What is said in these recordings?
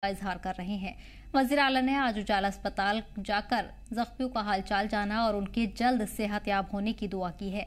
का इजहार कर रहे हैं। वज़ीर आला ने आज उजाला अस्पताल जाकर जख्मियों का हालचाल जाना और उनके जल्द सेहतयाब होने की दुआ की है।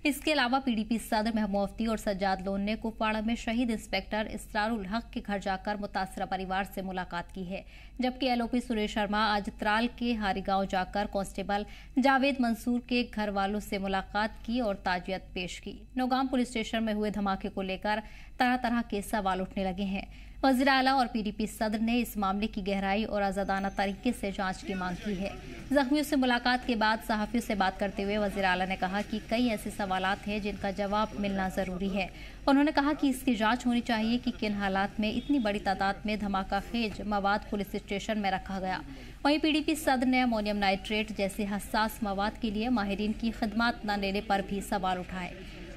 इसके अलावा पीडीपी सदर महबूब मुफ्ती और सज्जाद लोन ने कुपवाड़ा में शहीद इंस्पेक्टर इसरारुल हक के घर जाकर मुतासरा परिवार से मुलाकात की है, जबकि एलओपी सुरेश शर्मा आज त्राल के हारीगांव जाकर कांस्टेबल जावेद मंसूर के घर वालों से मुलाकात की और ताजियत पेश की। नौगाम पुलिस स्टेशन में हुए धमाके को लेकर तरह तरह के सवाल उठने लगे हैं। वज़ीर आला और पीडीपी सदर ने इस मामले की गहराई और आजादाना तरीके से जांच की मांग की है। जख्मियों से मुलाकात के बाद सहाफियों से बात करते हुए वज़ीर आला ने कहा कि कई ऐसे सवालात हैं जिनका जवाब मिलना जरूरी है। उन्होंने कहा कि इसकी जांच होनी चाहिए कि किन हालात में इतनी बड़ी तादाद में धमाका खेज मवाद पुलिस स्टेशन में रखा गया। वहीं पीडीपी सदर ने अमोनियम नाइट्रेट जैसे हसास मवाद के लिए माहिरीन की खिदमत न लेने पर भी सवाल उठाए।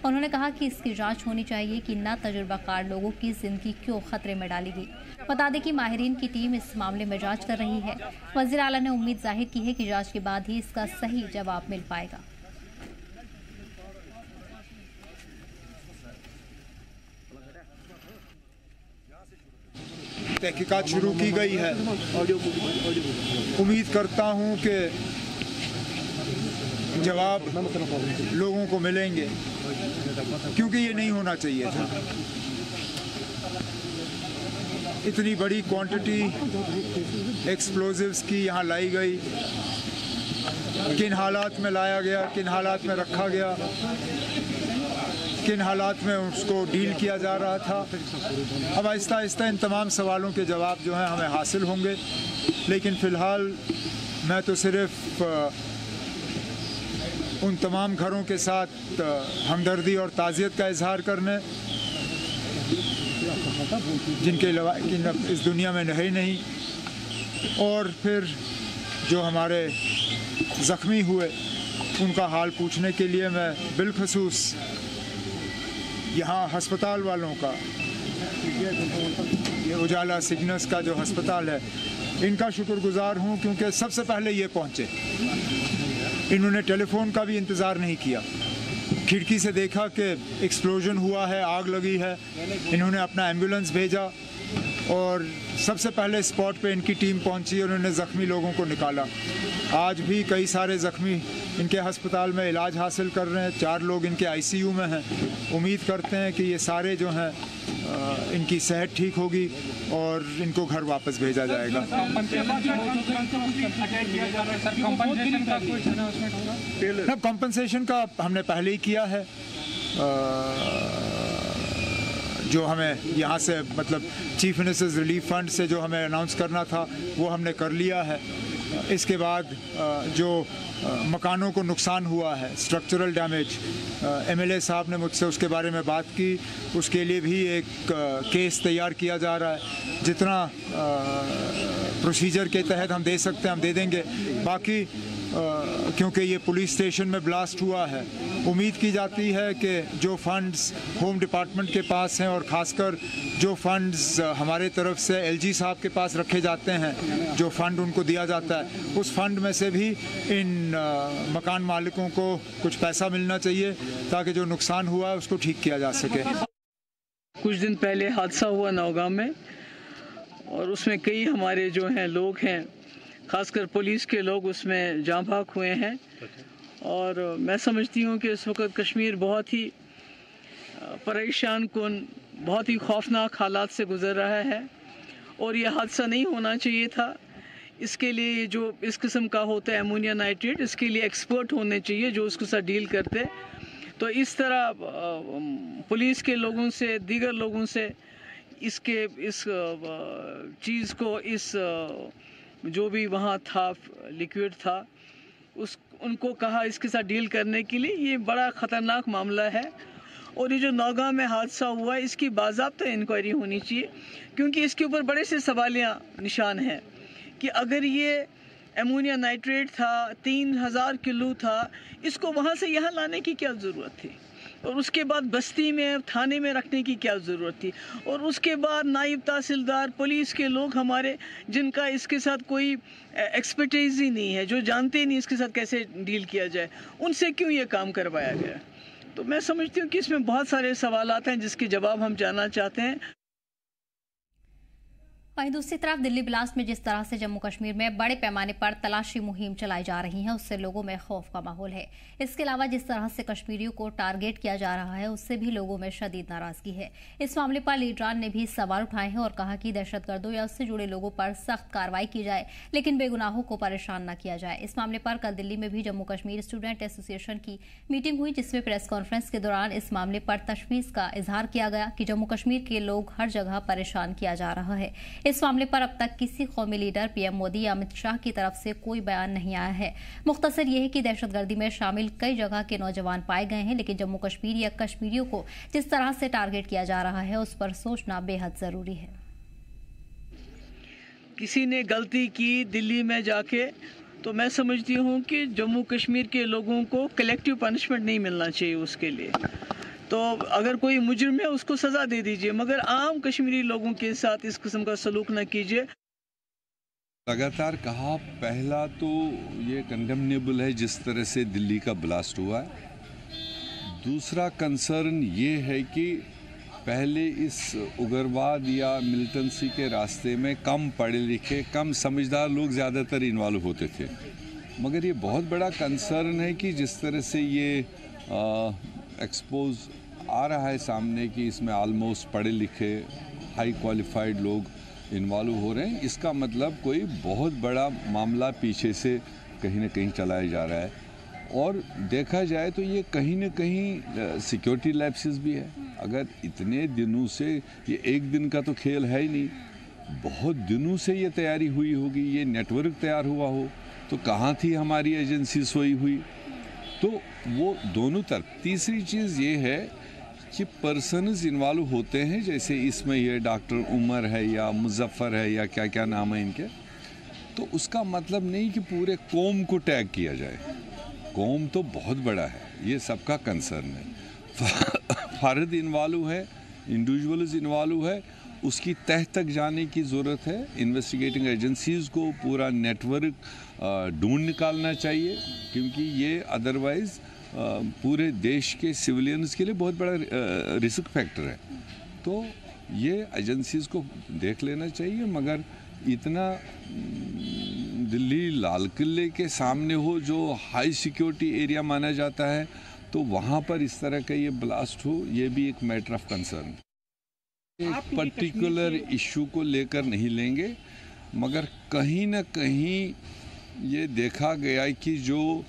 उन्होंने कहा कि इसकी जांच होनी चाहिए कि ना तजुर्बाकार लोगों की जिंदगी क्यों खतरे में डालेगी। बता दें कि माहिरीन की टीम इस मामले में जांच कर रही है। वज़ीर आला ने उम्मीद जाहिर की है कि जांच के बाद ही इसका सही जवाब मिल पाएगा। तहकीकात शुरू की गई है। उम्मीद करता हूं कि जवाब लोगों को मिलेंगे, क्योंकि ये नहीं होना चाहिए था। इतनी बड़ी क्वांटिटी एक्सप्लोजिव्स की यहाँ लाई गई, किन हालात में लाया गया, किन हालात में रखा गया, किन हालात में उसको डील किया जा रहा था। अब आहिस्ता आहिस्ता इन तमाम सवालों के जवाब जो हैं हमें हासिल होंगे, लेकिन फ़िलहाल मैं तो सिर्फ उन तमाम घरों के साथ हमदर्दी और ताज़ियत का इजहार करने, जिनके इस दुनिया में रहे नहीं, और फिर जो हमारे ज़ख्मी हुए उनका हाल पूछने के लिए मैं बिलखसूस यहाँ हस्पताल वालों का, ये उजाला सिग्नस का जो हस्पताल है, इनका शुक्रगुजार हूँ, क्योंकि सबसे पहले ये पहुँचे। इन्होंने टेलीफोन का भी इंतज़ार नहीं किया, खिड़की से देखा कि एक्सप्लोजन हुआ है, आग लगी है, इन्होंने अपना एम्बुलेंस भेजा और सबसे पहले स्पॉट पे इनकी टीम पहुंची और उन्होंने ज़ख्मी लोगों को निकाला। आज भी कई सारे ज़ख्मी इनके हस्पताल में इलाज हासिल कर रहे हैं, 4 लोग इनके आईसीयू में हैं। उम्मीद करते हैं कि ये सारे जो हैं इनकी सेहत ठीक होगी और इनको घर वापस भेजा जाएगा। कॉम्पनसेशन का हमने पहले ही किया है। जो हमें यहाँ से मतलब चीफ मिनिस्टर्स रिलीफ फंड से जो हमें अनाउंस करना था वो हमने कर लिया है। इसके बाद जो मकानों को नुकसान हुआ है, स्ट्रक्चरल डैमेज, एमएलए साहब ने मुझसे उसके बारे में बात की, उसके लिए भी एक केस तैयार किया जा रहा है। जितना प्रोसीजर के तहत हम दे सकते हैं हम दे देंगे। बाकी क्योंकि ये पुलिस स्टेशन में ब्लास्ट हुआ है, उम्मीद की जाती है कि जो फंड्स होम डिपार्टमेंट के पास हैं और ख़ासकर जो फंड्स हमारे तरफ से एलजी साहब के पास रखे जाते हैं, जो फ़ंड उनको दिया जाता है, उस फंड में से भी इन मकान मालिकों को कुछ पैसा मिलना चाहिए ताकि जो नुकसान हुआ है उसको ठीक किया जा सके। कुछ दिन पहले हादसा हुआ नौगाम में और उसमें कई हमारे जो हैं लोग हैं, खासकर पुलिस के लोग उसमें जाँ भाग हुए हैं। और मैं समझती हूँ कि इस वक्त कश्मीर बहुत ही परेशान कुन, बहुत ही खौफनाक हालात से गुज़र रहा है और ये हादसा नहीं होना चाहिए था। इसके लिए जो इस किस्म का होता है अमोनिया नाइट्रेट, इसके लिए एक्सपर्ट होने चाहिए जो उसके साथ डील करते। तो इस तरह पुलिस के लोगों से, दीगर लोगों से इस चीज़ को, इस जो भी वहाँ था लिक्विड था, उनको कहा इसके साथ डील करने के लिए। ये बड़ा ख़तरनाक मामला है और ये जो नौगाम में हादसा हुआ है इसकी बाज़ाब्ता इंक्वायरी होनी चाहिए, क्योंकि इसके ऊपर बड़े से सवालिया निशान हैं कि अगर ये अमोनिया नाइट्रेट था, 3000 किलो था, इसको वहाँ से यहाँ लाने की क्या ज़रूरत थी, और उसके बाद बस्ती में, थाने में रखने की क्या ज़रूरत थी, और उसके बाद नायब तहसीलदार, पुलिस के लोग हमारे जिनका इसके साथ कोई एक्सपर्टीज़ ही नहीं है, जो जानते नहीं इसके साथ कैसे डील किया जाए, उनसे क्यों ये काम करवाया गया। तो मैं समझती हूँ कि इसमें बहुत सारे सवालात हैं जिसके जवाब हम जानना चाहते हैं। वहीं दूसरी तरफ दिल्ली ब्लास्ट में जिस तरह से जम्मू कश्मीर में बड़े पैमाने पर तलाशी मुहिम चलाई जा रही है, उससे लोगों में खौफ का माहौल है। इसके अलावा जिस तरह से कश्मीरियों को टारगेट किया जा रहा है, उससे भी लोगों में शदीद नाराजगी है। इस मामले पर लीडरान ने भी सवाल उठाए हैं और कहा कि दहशतगर्दों या उससे जुड़े लोगों पर सख्त कार्रवाई की जाए, लेकिन बेगुनाहों को परेशान न किया जाए। इस मामले पर कल दिल्ली में भी जम्मू कश्मीर स्टूडेंट एसोसिएशन की मीटिंग हुई, जिसमें प्रेस कॉन्फ्रेंस के दौरान इस मामले पर तशवीश का इजहार किया गया कि जम्मू कश्मीर के लोग हर जगह परेशान किया जा रहा है। इस मामले पर अब तक किसी कौमी लीडर पीएम मोदी या अमित शाह की तरफ से कोई बयान नहीं आया है। मुख्तसर यह है कि दहशतगर्दी में शामिल कई जगह के नौजवान पाए गए हैं, लेकिन जम्मू कश्मीर या कश्मीरियों को जिस तरह से टारगेट किया जा रहा है, उस पर सोचना बेहद जरूरी है। किसी ने गलती की दिल्ली में जाके, तो मैं समझती हूँ कि जम्मू कश्मीर के लोगों को कलेक्टिव पनिशमेंट नहीं मिलना चाहिए उसके लिए। तो अगर कोई मुजरिम है उसको सज़ा दे दीजिए, मगर आम कश्मीरी लोगों के साथ इस किस्म का सलूक न कीजिए। लगातार कहा, पहला तो ये कंडेमनेबल है जिस तरह से दिल्ली का ब्लास्ट हुआ है। दूसरा कंसर्न ये है कि पहले इस उग्रवाद या मिलिटेंसी के रास्ते में कम पढ़े लिखे, कम समझदार लोग ज़्यादातर इन्वॉल्व होते थे। मगर ये बहुत बड़ा कंसर्न है कि जिस तरह से ये एक्सपोज आ रहा है सामने कि इसमें ऑलमोस्ट पढ़े लिखे हाई क्वालिफाइड लोग इन्वॉल्व हो रहे हैं, इसका मतलब कोई बहुत बड़ा मामला पीछे से कहीं ना कहीं चलाया जा रहा है। और देखा जाए तो ये कहीं ना कहीं सिक्योरिटी लैप्सेस भी है। अगर इतने दिनों से, ये एक दिन का तो खेल है ही नहीं, बहुत दिनों से ये तैयारी हुई होगी, ये नेटवर्क तैयार हुआ हो, तो कहाँ थी हमारी एजेंसी सोई हुई। तो वो दोनों तरफ। तीसरी चीज़ ये है कि पर्सनस इन्वॉल्व होते हैं, जैसे इसमें ये डॉक्टर उमर है या मुजफ्फर है या क्या क्या नाम है इनके, तो उसका मतलब नहीं कि पूरे कौम को टैग किया जाए। कौम तो बहुत बड़ा है, ये सबका कंसर्न है। फर्द इन्वॉल्व है, इंडिविजुअल्स इन्वॉल्व है, उसकी तह तक जाने की ज़रूरत है। इन्वेस्टिगेटिंग एजेंसीज़ को पूरा नेटवर्क ढूंढ निकालना चाहिए, क्योंकि ये अदरवाइज़ पूरे देश के सिविलियंस के लिए बहुत बड़ा रिस्क फैक्टर है। तो ये एजेंसीज़ को देख लेना चाहिए। मगर इतना दिल्ली लाल किले के सामने हो, जो हाई सिक्योरिटी एरिया माना जाता है, तो वहाँ पर इस तरह का ये ब्लास्ट हो, ये भी एक मैटर ऑफ कंसर्न। एक पर्टिकुलर इशू को लेकर नहीं लेंगे, मगर कहीं ना कहीं ये देखा गया कि जो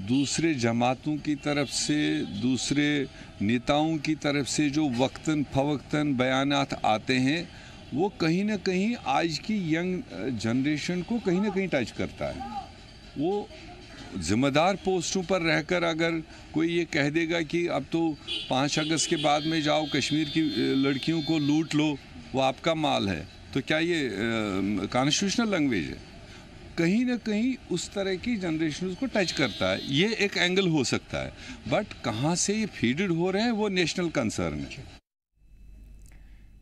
दूसरे जमातों की तरफ से, दूसरे नेताओं की तरफ से जो वक्तन फवक्तन बयानात आते हैं, वो कहीं ना कहीं आज की यंग जनरेशन को कहीं ना कहीं टच करता है। वो ज़िम्मेदार पोस्टों पर रहकर अगर कोई ये कह देगा कि अब तो 5 अगस्त के बाद में जाओ कश्मीर की लड़कियों को लूट लो, वो आपका माल है, तो क्या ये कॉन्स्टिट्यूशनल लैंग्वेज है? कहीं ना कहीं उस तरह की जनरेशन को टच करता है। ये एक एंगल हो सकता है, बट कहाँ से ये फीडेड हो रहे हैं वो नेशनल कंसर्न है।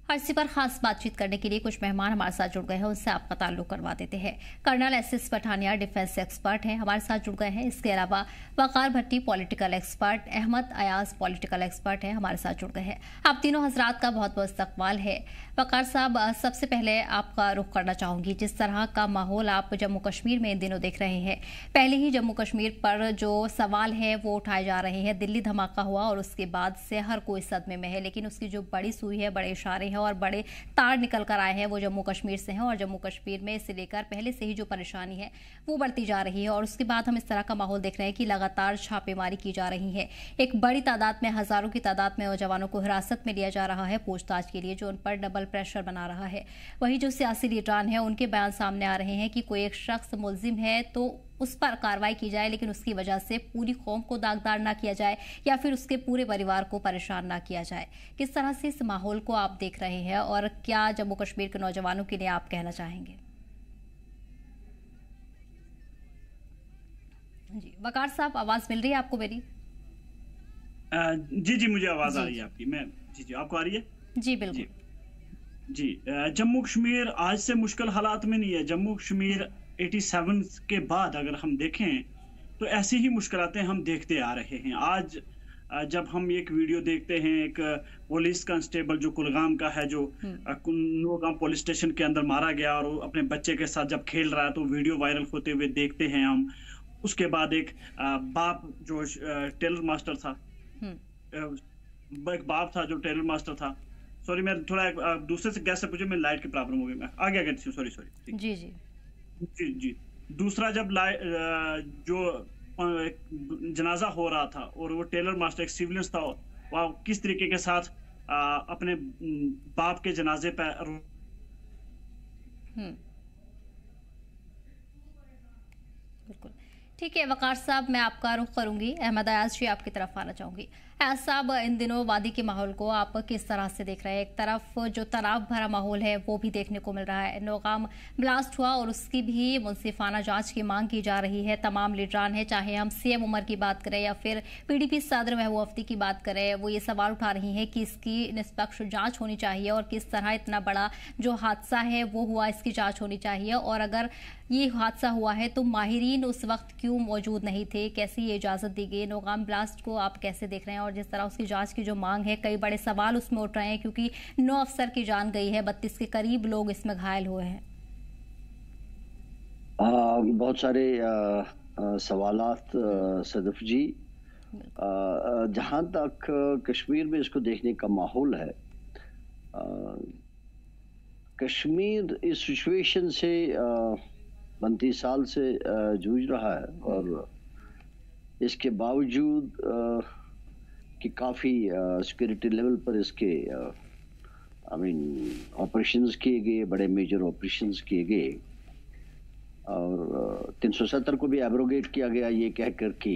और इसी पर खास बातचीत करने के लिए कुछ मेहमान हमारे साथ जुड़ गए हैं, उनसे आपका ताल्लुक करवा देते हैं। Colonel S Pathania defence expert हैं, हमारे साथ जुड़ गए हैं। इसके अलावा Waqar Bhatti political expert, Ahmed Ayaz political expert हैं, हमारे साथ जुड़ गए हैं। आप तीनों हजरात का बहुत बहुत इस्तकबाल है। वकार साहब, सबसे पहले आपका रुख करना चाहूंगी, जिस तरह का माहौल आप जम्मू कश्मीर में इन दिनों देख रहे हैं, पहले ही जम्मू कश्मीर पर जो सवाल है वो उठाए जा रहे हैं। दिल्ली धमाका हुआ और उसके बाद से हर कोई सदमे में है, लेकिन उसकी जो बड़ी सुई है, बड़े इशारे हैं और बड़े तार निकल कर आए हैं, वो जम्मू कश्मीर से हैं। और जम्मू कश्मीर में इसे लेकर पहले से ही जो परेशानी है वो बढ़ती जा रही है। और उसके बाद हम इस तरह का माहौल देख रहे हैं कि लगातार छापेमारी की जा रही है। एक बड़ी तादाद में, हजारों की तादाद में नौजवानों को हिरासत में लिया जा रहा है पूछताछ के लिए, जो उन पर डबल प्रेशर बना रहा है। वही जो सियासी लीडरान है, उनके बयान सामने आ रहे हैं कि कोई एक शख्स मुलजिम है तो उस पर कार्रवाई की जाए, लेकिन उसकी वजह से पूरी कौम को दागदार ना किया जाए या फिर उसके पूरे परिवार को परेशान ना किया जाए। किस तरह से इस माहौल को आप देख रहे हैं और क्या जम्मू कश्मीर के नौजवानों के लिए आप कहना चाहेंगे? जी वकार साहब, आवाज मिल रही है आपको मेरी? जी मुझे आवाज आ रही है आपकी। मैं जी आपको आ रही है? जी बिल्कुल। जी जम्मू कश्मीर आज से मुश्किल हालात में नहीं है। जम्मू कश्मीर 87 के बाद अगर हम देखें तो ऐसी ही मुश्किलातें हम देखते आ रहे हैं। आज जब हम एक वीडियो देखते हैं, एक पुलिस कांस्टेबल जो कुलगाम का है, जो नौगांव पुलिस स्टेशन के अंदर मारा गया और वो अपने बच्चे के साथ जब खेल रहा है, तो वीडियो वायरल होते हुए देखते हैं हम। उसके बाद एक बाप जो टेलर मास्टर था, एक बाप था जो टेलर मास्टर था। सॉरी, मैं थोड़ा दूसरे से गैस से पूछे, मैं लाइट की प्रॉब्लम हो गई, मैं आगे आगे सॉरी जी जी जी जी। दूसरा, जब जो जनाजा हो रहा था और वो टेलर मास्टर एक सिविलियंस था, वह किस तरीके के साथ अपने बाप के जनाजे पर बिल्कुल ठीक है। वकार साहब, मैं आपका रुख करूंगी, अहमद अयाज जी आपकी तरफ आना चाहूंगी। अयाज साहब, इन दिनों वादी के माहौल को आप किस तरह से देख रहे हैं? एक तरफ जो तनाव भरा माहौल है वो भी देखने को मिल रहा है, नौगाम ब्लास्ट हुआ और उसकी भी मुंसिफाना जांच की मांग की जा रही है। तमाम लीडरान है, चाहे हम सीएम उमर की बात करें या फिर पीडीपी सदर महबूब मुफ्ती की बात करें, वो ये सवाल उठा रही हैं कि इसकी निष्पक्ष जाँच होनी चाहिए और किस तरह इतना बड़ा जो हादसा है वो हुआ, इसकी जाँच होनी चाहिए। और अगर ये हादसा हुआ है तो माहिरीन उस वक्त क्यों मौजूद नहीं थे, कैसी ये इजाज़त दी गई? नौगाम ब्लास्ट को आप कैसे देख रहे हैं? और जिस तरह उसकी जांच की जो मांग है, कई बड़े सवाल उसमें उठ रहे हैं क्योंकि 9 अफसर की जान गई है, 32 के करीब लोग इसमें घायल हुए हैं। बहुत सारे सवालात सदफ जी। जहां तक कश्मीर में इसको देखने का माहौल है, कश्मीर इस सिचुएशन से 32 साल से जूझ रहा है और इसके बावजूद कि काफ़ी सिक्योरिटी लेवल पर इसके ऑपरेशंस किए गए, बड़े मेजर ऑपरेशंस किए गए और 370 को भी एब्रोगेट किया गया ये कहकर कि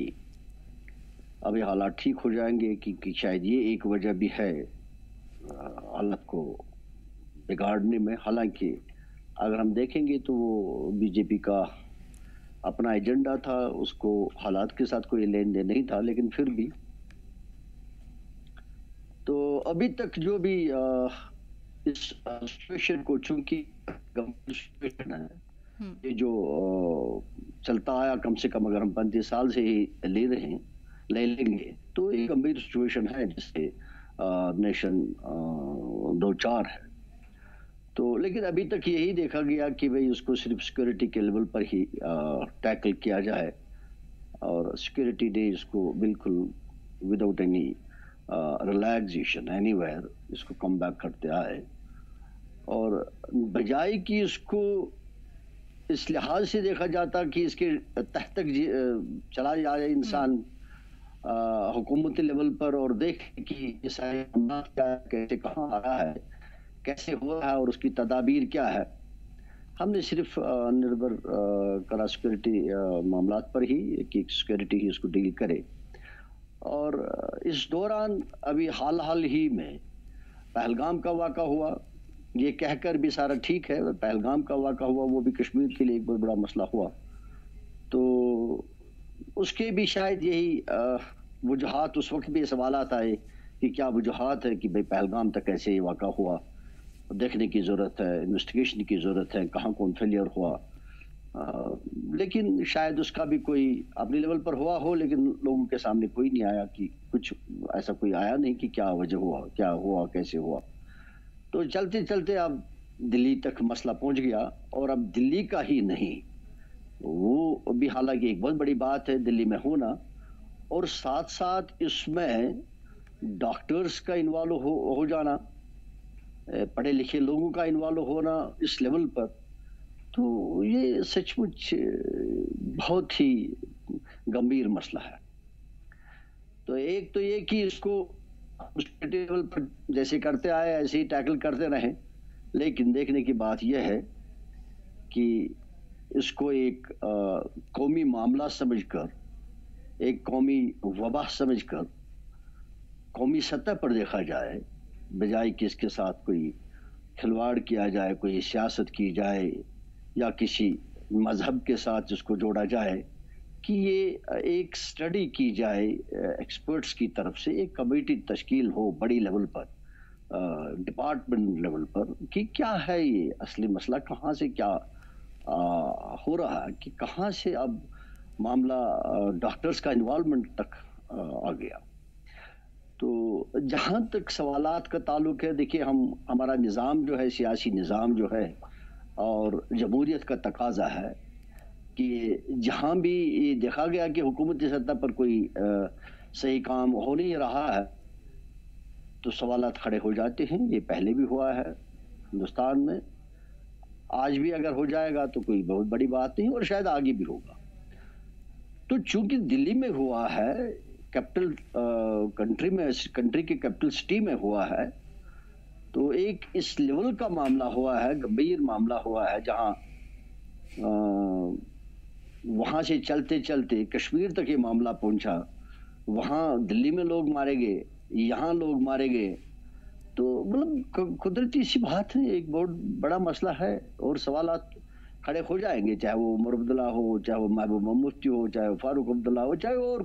अभी हालात ठीक हो जाएंगे, कि शायद ये एक वजह भी है हालत को बिगाड़ने में। हालांकि अगर हम देखेंगे तो वो बीजेपी का अपना एजेंडा था, उसको हालात के साथ कोई लेन देन नहीं था, लेकिन फिर भी तो अभी तक जो भी इस सिचुएशन को, चूंकि गंभीर सिचुएशन है, ये जो चलता आया कम से कम अगर हम 35 साल से ही ले लेंगे तो एक गंभीर सिचुएशन है जिससे नेशन दो चार है। तो लेकिन अभी तक यही देखा गया कि भाई उसको सिर्फ सिक्योरिटी के लेवल पर ही टैकल किया जाए और सिक्योरिटी डे इसको बिल्कुल विदाउट एनी रिलैक्सेशन एनीवेयर इसको कम बैक करते आए, और बजाय कि इसको इस लिहाज से देखा जाता कि इसके तह तक चला जाए इंसान हुकूमती लेवल पर और देख कि ये सारे कैसे कहाँ आ रहा है, कैसे हो रहा है और उसकी तदाबीर क्या है। हमने सिर्फ निर्भर करा सिक्योरिटी मामलात पर ही कि सिक्योरिटी ही उसको डील करे। और इस दौरान अभी हाल ही में पहलगाम का वाक़ा हुआ, ये कहकर भी सारा ठीक है, पहलगाम का वाक़ा हुआ वो भी कश्मीर के लिए एक बहुत बड़ा मसला हुआ। तो उसके भी शायद यही वजूहात, उस वक्त भी सवालात आए कि क्या वजूहात है कि भाई पहलगाम तक कैसे ये वाक़ा हुआ, देखने की ज़रूरत है, इन्वेस्टिगेशन की ज़रूरत है, कहाँ कौन फेलियर हुआ। लेकिन शायद उसका भी कोई अपने लेवल पर हुआ हो, लेकिन लोगों के सामने कोई नहीं आया कि कुछ ऐसा कोई आया नहीं कि क्या वजह हुआ, क्या हुआ, कैसे हुआ। तो चलते चलते अब दिल्ली तक मसला पहुंच गया, और अब दिल्ली का ही नहीं, वो भी हालांकि एक बहुत बड़ी बात है दिल्ली में होना, और साथ साथ इसमें डॉक्टर्स का इन्वॉल्व हो जाना, पढ़े लिखे लोगों का इन्वॉल्व होना इस लेवल पर, तो ये सचमुच बहुत ही गंभीर मसला है। तो एक तो ये कि इसको लेवल पर जैसे करते आए ऐसे ही टैकल करते रहें, लेकिन देखने की बात यह है कि इसको एक कौमी मामला समझकर, एक कौमी वबा समझकर कौमी सतह पर देखा जाए, बजाय कि इसके साथ कोई खिलवाड़ किया जाए, कोई सियासत की जाए या किसी मजहब के साथ इसको जोड़ा जाए, कि ये एक स्टडी की जाए एक्सपर्ट्स की तरफ से, एक कमेटी तश्कील हो बड़ी लेवल पर, डिपार्टमेंट लेवल पर, कि क्या है ये असली मसला, कहाँ से क्या हो रहा है, कि कहाँ से अब मामला डॉक्टर्स का इन्वॉल्वमेंट तक आ गया। तो जहाँ तक सवालात का ताल्लुक है, देखिए हमारा निज़ाम जो है, सियासी निज़ाम जो है और जमहूरियत का तकाजा है कि जहाँ भी ये देखा गया कि हुकूमती सतह पर कोई सही काम हो नहीं रहा है तो सवालात खड़े हो जाते हैं। ये पहले भी हुआ है हिंदुस्तान में, आज भी अगर हो जाएगा तो कोई बहुत बड़ी बात नहीं और शायद आगे भी होगा। तो चूंकि दिल्ली में हुआ है, कैपिटल कंट्री के कैपिटल सिटी में हुआ है, तो एक इस लेवल का मामला हुआ है, गंभीर मामला हुआ है, जहां वहां से चलते चलते कश्मीर तक ये मामला पहुंचा। वहां दिल्ली में लोग मारे गए, यहाँ लोग मारे गए, तो मतलब कुदरती सी बात है, एक बहुत बड़ा मसला है और सवालात खड़े हो जाएंगे, चाहे वो उमर अब्दुल्ला हो, चाहे वो महबूब मुफ्ती हो, चाहे वो फारूक अब्दुल्ला हो, चाहे और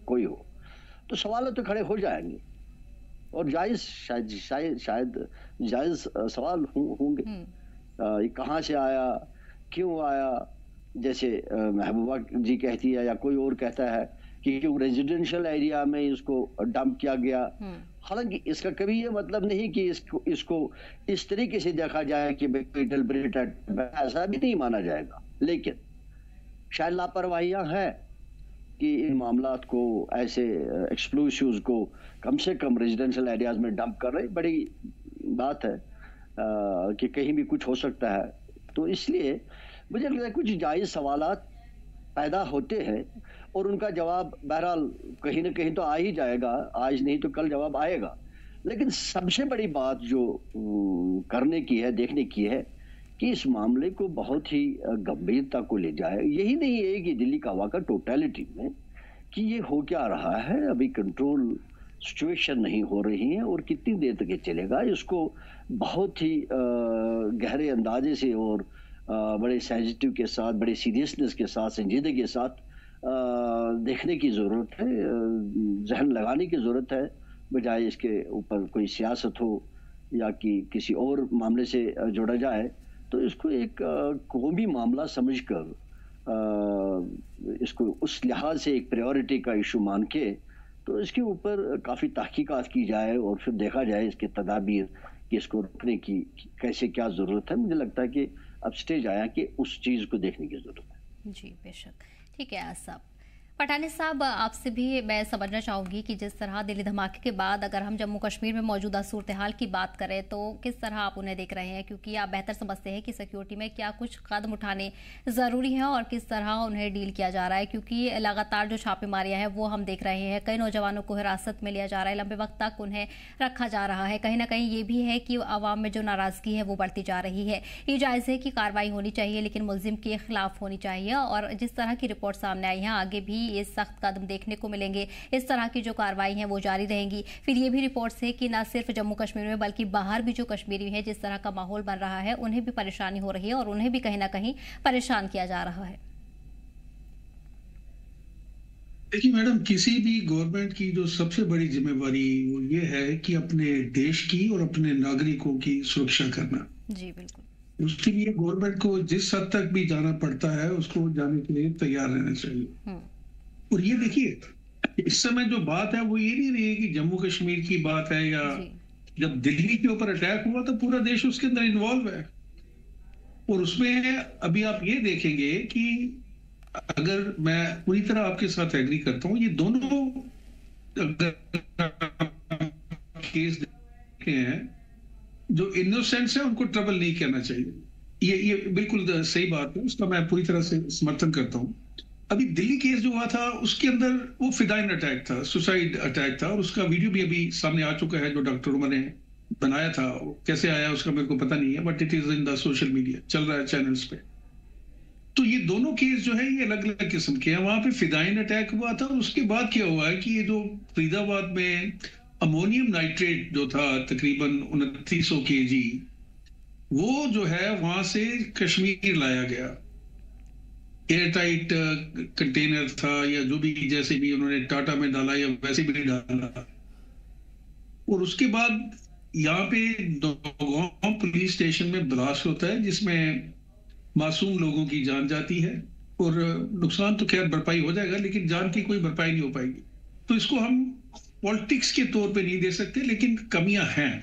कोई हो, तो सवाल तो खड़े हो जाएंगे और जायज शायद जायज सवाल होंगे। ये कहाँ से आया, क्यों आया, जैसे महबूबा जी कहती है या कोई और कहता है कि क्यों रेजिडेंशियल एरिया में इसको डंप किया गया। हालांकि इसका कभी ये मतलब नहीं कि इसको इस तरीके से देखा जाए कि ऐसा भी नहीं माना जाएगा, लेकिन शायद लापरवाहियां हैं कि इन मामलात को ऐसे एक्सप्लोसिव्स को कम से कम रेजिडेंशियल एरियाज में डंप कर रहे। बड़ी बात है कि कहीं भी कुछ हो सकता है। तो इसलिए मुझे लगता है कुछ जायज सवालात पैदा होते हैं और उनका जवाब बहरहाल कहीं ना कहीं तो आ ही जाएगा, आज नहीं तो कल जवाब आएगा। लेकिन सबसे बड़ी बात जो करने की है, देखने की है कि इस मामले को बहुत ही गंभीरता को ले जाए। यही नहीं है कि दिल्ली का वाक़ा टोटलिटी में कि ये हो क्या रहा है, अभी कंट्रोल सिचुएशन नहीं हो रही है और कितनी देर तक ये चलेगा, इसको बहुत ही गहरे अंदाजे से और बड़े सेंसिटिव के साथ, बड़े सीरियसनेस के साथ, संजीदगी के साथ देखने की ज़रूरत है, जहन लगाने की ज़रूरत है, बजाय इसके ऊपर कोई सियासत हो या कि किसी और मामले से जोड़ा जाए। तो इसको एक कौमी मामला समझकर इसको उस लिहाज से एक प्रायोरिटी का इशू मान के तो इसके ऊपर काफ़ी तहकीकात की जाए और फिर देखा जाए इसके तदाबीर कि इसको रोकने की कैसे क्या ज़रूरत है। मुझे लगता है कि अब स्टेज आया कि उस चीज़ को देखने की ज़रूरत है। जी बेशक, ठीक है साहब। पठानी साहब, आपसे भी मैं समझना चाहूँगी कि जिस तरह दिल्ली धमाके के बाद अगर हम जम्मू कश्मीर में मौजूदा सूरत हाल की बात करें तो किस तरह आप उन्हें देख रहे हैं, क्योंकि आप बेहतर समझते हैं कि सिक्योरिटी में क्या कुछ कदम उठाने ज़रूरी हैं और किस तरह उन्हें डील किया जा रहा है, क्योंकि लगातार जो छापेमारियाँ हैं वो हम देख रहे हैं, कई नौजवानों को हिरासत में लिया जा रहा है, लंबे वक्त तक उन्हें रखा जा रहा है। कहीं ना कहीं ये भी है कि आवाम में जो नाराज़गी है वो बढ़ती जा रही है। ये जायज़ है कि कार्रवाई होनी चाहिए, लेकिन मुलजिम के खिलाफ होनी चाहिए और जिस तरह की रिपोर्ट सामने आई है आगे भी ये सख्त कदम देखने को मिलेंगे। इस तरह की जो कार्रवाई है वो जारी रहेंगी। फिर ये भी रिपोर्ट्स है कि न सिर्फ जम्मू कश्मीर में बल्कि बाहर भी जो कश्मीरी हैं, जिस तरह का माहौल बन रहा है, उन्हें भी परेशानी हो रही है और उन्हें भी कहीं ना कहीं परेशान किया जा रहा है। देखिए मैडम, किसी भी गवर्नमेंट की जो सबसे बड़ी जिम्मेवारी वो ये है कि अपने देश की और अपने नागरिकों की सुरक्षा करना। जी बिल्कुल। उसके लिए गवर्नमेंट को जिस हद तक भी जाना पड़ता है उसको जाने के लिए तैयार रहना चाहिए। और ये देखिए इस समय जो बात है वो ये नहीं रही है कि जम्मू कश्मीर की बात है या जब दिल्ली के ऊपर अटैक हुआ तो पूरा देश उसके अंदर इन्वॉल्व है। और उसमें अभी आप ये देखेंगे कि अगर मैं पूरी तरह आपके साथ एग्री करता हूँ, ये दोनों केस देखे हैं जो इनोसेंट्स है उनको ट्रबल नहीं करना चाहिए। ये बिल्कुल सही बात है, उसका मैं पूरी तरह से समर्थन करता हूँ। अभी दिल्ली केस जो हुआ था उसके अंदर वो फिदाइन अटैक था, सुसाइड अटैक था और उसका वीडियो भी अभी सामने आ चुका है जो डॉक्टर उमर ने बनाया था। कैसे आया उसका मेरे को पता नहीं है, but it is in the social media, चल रहा है चैनल्स पे। तो ये दोनों केस जो है ये अलग अलग किस्म के हैं। वहां पे फिदाइन अटैक हुआ था और उसके बाद क्या हुआ है कि ये जो फरीदाबाद में अमोनियम नाइट्रेट जो था तकरीबन 2900 kg, वो जो है वहां से कश्मीर लाया गया। एयरटाइट कंटेनर था या जो भी, जैसे भी उन्होंने टाटा में डाला या वैसे भी डाला। और उसके बाद यहाँ पे नौगांव पुलिस स्टेशन में ब्लास्ट होता है जिसमें मासूम लोगों की जान जाती है और नुकसान तो खैर भरपाई हो जाएगा लेकिन जान की कोई भरपाई नहीं हो पाएगी। तो इसको हम पॉलिटिक्स के तौर पे नहीं दे सकते, लेकिन कमियां हैं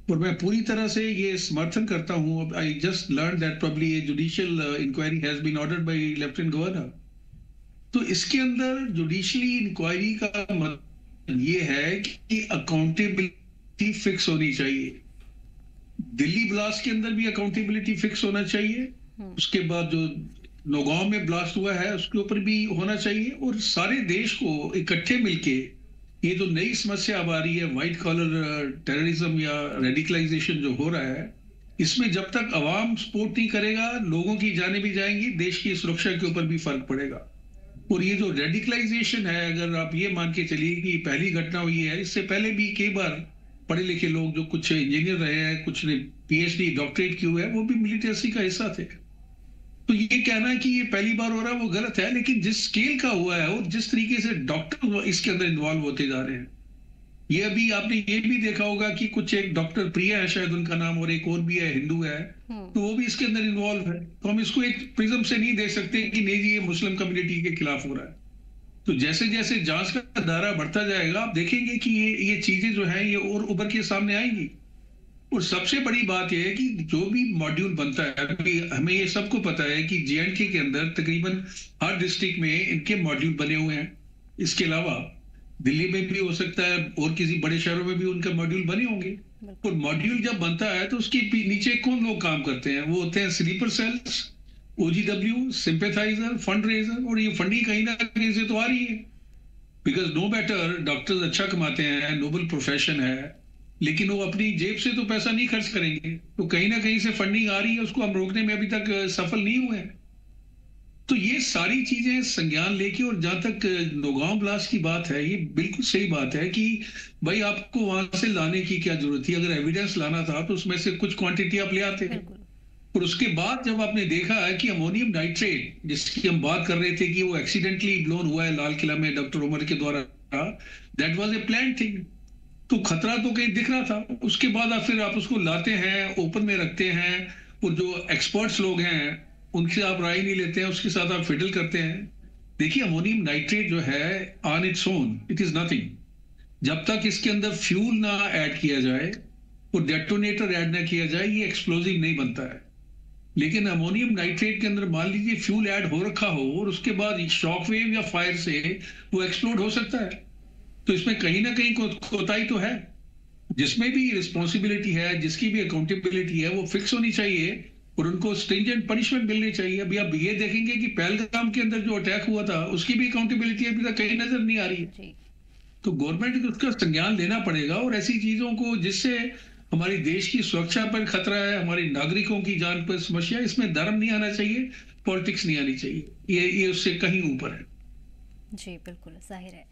और मैं पूरी तरह से ये समर्थन करता हूं। I just learn that probably a judicial inquiry has been ordered by lieutenant governor. तो इसके अंदर जुडिशली इंक्वायरी का मतलब ये है कि अकाउंटेबिलिटी फिक्स होनी चाहिए। दिल्ली ब्लास्ट के अंदर भी अकाउंटेबिलिटी फिक्स होना चाहिए, उसके बाद जो नौगांव में ब्लास्ट हुआ है उसके ऊपर भी होना चाहिए, और सारे देश को इकट्ठे मिलके ये जो नई समस्या अब आ रही है व्हाइट कॉलर टेररिज्म या रेडिकलाइजेशन जो हो रहा है, इसमें जब तक अवाम सपोर्ट नहीं करेगा, लोगों की जानें भी जाएंगी, देश की सुरक्षा के ऊपर भी फर्क पड़ेगा। और ये जो रेडिकलाइजेशन है, अगर आप ये मान के चलिए कि पहली घटना हुई है, इससे पहले भी कई बार पढ़े लिखे लोग जो कुछ इंजीनियर रहे हैं, कुछ ने PhD डॉक्टरेट किए हुए हैं, वो भी मिलिटेंसी का हिस्सा थे। तो ये कहना है कि ये पहली बार हो रहा है वो गलत है, लेकिन जिस स्केल का हुआ है और जिस तरीके से डॉक्टर इसके अंदर इन्वॉल्व होते जा रहे हैं, ये अभी आपने ये भी देखा होगा कि कुछ एक डॉक्टर प्रिया है शायद उनका नाम, और एक और भी है, हिंदू है, तो वो भी इसके अंदर इन्वॉल्व है। तो हम इसको एक प्रिज्म से नहीं देख सकते कि नहीं जी ये मुस्लिम कम्युनिटी के खिलाफ हो रहा है। तो जैसे जैसे जांच का दायरा बढ़ता जाएगा, आप देखेंगे कि ये चीजें जो है ये और उभर के सामने आएंगी। और सबसे बड़ी बात यह है कि जो भी मॉड्यूल बनता है, अभी हमें ये सबको पता है कि J&K के अंदर तकरीबन हर डिस्ट्रिक्ट में इनके मॉड्यूल बने हुए हैं। इसके अलावा दिल्ली में भी हो सकता है और किसी बड़े शहरों में भी उनके मॉड्यूल बने होंगे। और मॉड्यूल जब बनता है तो उसके नीचे कौन लोग काम करते हैं? वो होते हैं sleeper cells, OGW, sympathiser, fund raiser, और ये फंडिंग कहीं ना कहीं से तो आ रही है। बिकॉज नो मैटर, डॉक्टर्स अच्छा कमाते हैं, नोबल प्रोफेशन है, लेकिन वो अपनी जेब से तो पैसा नहीं खर्च करेंगे, तो कहीं ना कहीं से फंडिंग आ रही है, उसको हम रोकने में अभी तक सफल नहीं हुए हैं। तो ये सारी चीजें संज्ञान लेके, और जहां तक नौगांव ब्लास्ट की बात है, ये बिल्कुल सही बात है कि भाई आपको वहां से लाने की क्या जरूरत थी? अगर एविडेंस लाना था तो उसमें से कुछ क्वांटिटी आप ले आते थे। और उसके बाद जब आपने देखा है कि अमोनियम नाइट्रेट, जिसकी हम बात कर रहे थे कि वो एक्सीडेंटली ब्लोन हुआ है लाल किला में डॉक्टर उमर के द्वारा, that was a plan thing, तो खतरा तो कहीं दिख रहा था। उसके बाद फिर आप उसको लाते हैं, ओपन में रखते हैं, और जो एक्सपर्ट्स लोग हैं उनसे आप राय नहीं लेते हैं, उसके साथ आप फिडल करते हैं। देखिए अमोनियम नाइट्रेट जो है on its own it is nothing, जब तक इसके अंदर फ्यूल ना ऐड किया जाए और डेटोनेटर ऐड ना किया जाए, ये एक्सप्लोजिव नहीं बनता है। लेकिन अमोनियम नाइट्रेट के अंदर मान लीजिए फ्यूल ऐड हो रखा हो और उसके बाद शॉकवेव या फायर से वो एक्सप्लोड हो सकता है, तो इसमें कहीं ना कहीं कोताही तो है। जिसमें भी रिस्पॉन्सिबिलिटी है, जिसकी भी अकाउंटेबिलिटी है, वो फिक्स होनी चाहिए और उनको स्ट्रिंजेंट पनिशमेंट मिलनी चाहिए। अभी आप ये देखेंगे कि पहलगाम के अंदर जो अटैक हुआ था उसकी भी अकाउंटेबिलिटी अभी तक कहीं नजर नहीं आ रही है। तो गवर्नमेंट को उसका संज्ञान लेना पड़ेगा, और ऐसी चीजों को जिससे हमारी देश की सुरक्षा पर खतरा है, हमारे नागरिकों की जान पर समस्या, इसमें धर्म नहीं आना चाहिए, पॉलिटिक्स नहीं आनी चाहिए, ये उससे कहीं ऊपर है। जी बिल्कुल जाहिर है।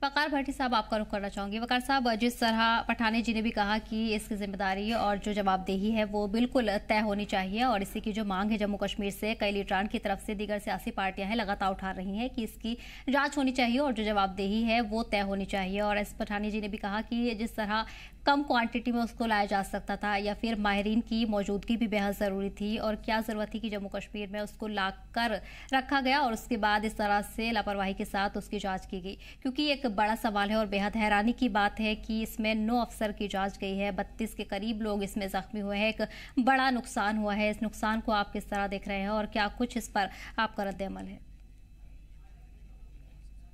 वकार भट्टी साहब, आपका रुख करना चाहूंगी। वकार साहब, जिस तरह पठानी जी ने भी कहा कि इसकी जिम्मेदारी और जो जवाबदेही है वो बिल्कुल तय होनी चाहिए, और इसी की जो मांग है जम्मू कश्मीर से कई लीडरान की तरफ से दीगर सियासी पार्टियां हैं लगातार उठा रही हैं कि इसकी जांच होनी चाहिए और जो जवाबदेही है वो तय होनी चाहिए। और एस पठानी जी ने भी कहा कि जिस तरह कम क्वांटिटी में उसको लाया जा सकता था, या फिर माहिरीन की मौजूदगी भी बेहद ज़रूरी थी, और क्या ज़रूरत थी कि जम्मू कश्मीर में उसको ला कर रखा गया और उसके बाद इस तरह से लापरवाही के साथ उसकी जांच की गई। क्योंकि एक बड़ा सवाल है और बेहद हैरानी की बात है कि इसमें 9 अफसर की जांच गई है, 32 के करीब लोग इसमें जख्मी हुए हैं, एक बड़ा नुकसान हुआ है। इस नुकसान को आप किस तरह देख रहे हैं और क्या कुछ इस पर आपका रद्द-ए-अमल है?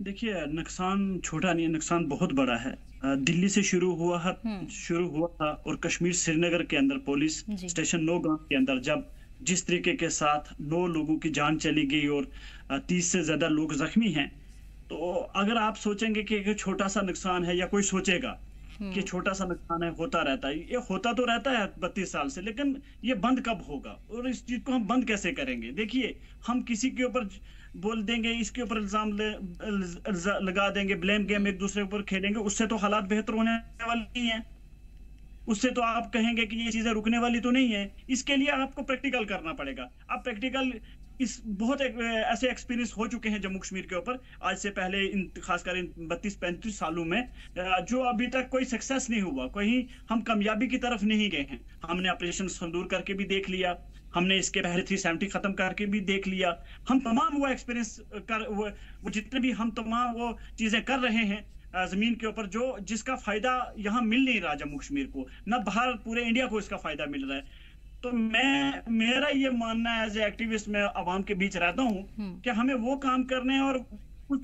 देखिए, नुकसान छोटा नहीं है, नुकसान बहुत बड़ा है। दिल्ली से शुरू हुआ था और कश्मीर श्रीनगर के अंदर पुलिस स्टेशन नौगांव के अंदर जब जिस तरीके के साथ 9 लोगों की जान चली गई और 30 से ज्यादा लोग जख्मी हैं, तो अगर आप सोचेंगे कि छोटा सा नुकसान है, या कोई सोचेगा कि छोटा सा नुकसान है, होता रहता है, ये होता तो रहता है 32 साल से, लेकिन ये बंद कब होगा और इस चीज को हम बंद कैसे करेंगे? देखिए, हम किसी के ऊपर बोल देंगे, इसके ऊपर इल्जाम लगा देंगे, ब्लेम गेम एक दूसरे के ऊपर खेलेंगे, उससे तो हालात बेहतर होने वाले नहीं है। उससे तो आप कहेंगे कि ये चीजें रुकने वाली तो नहीं है। इसके लिए आपको प्रैक्टिकल करना पड़ेगा। आप प्रैक्टिकल बहुत ऐसे एक्सपीरियंस हो चुके हैं जम्मू कश्मीर के ऊपर आज से पहले, खासकर इन 32-35 सालों में, जो अभी तक कोई सक्सेस नहीं हुआ, कहीं हम कामयाबी की तरफ नहीं गए हैं। हमने ऑपरेशन सिंदूर करके भी देख लिया, हमने इसके पहले 370 खत्म करके भी देख लिया, हम तमाम वो एक्सपीरियंस कर वो जितने भी हम तमाम वो चीजें कर रहे हैं, जमीन के ऊपर जो जिसका फायदा यहाँ मिल नहीं रहा जम्मू कश्मीर को, न बाहर पूरे इंडिया को इसका फायदा मिल रहा है। तो मेरा ये मानना है एज ए एक्टिविस्ट, मैं आवाम के बीच रहता हूँ कि हमें वो काम करने हैं और उस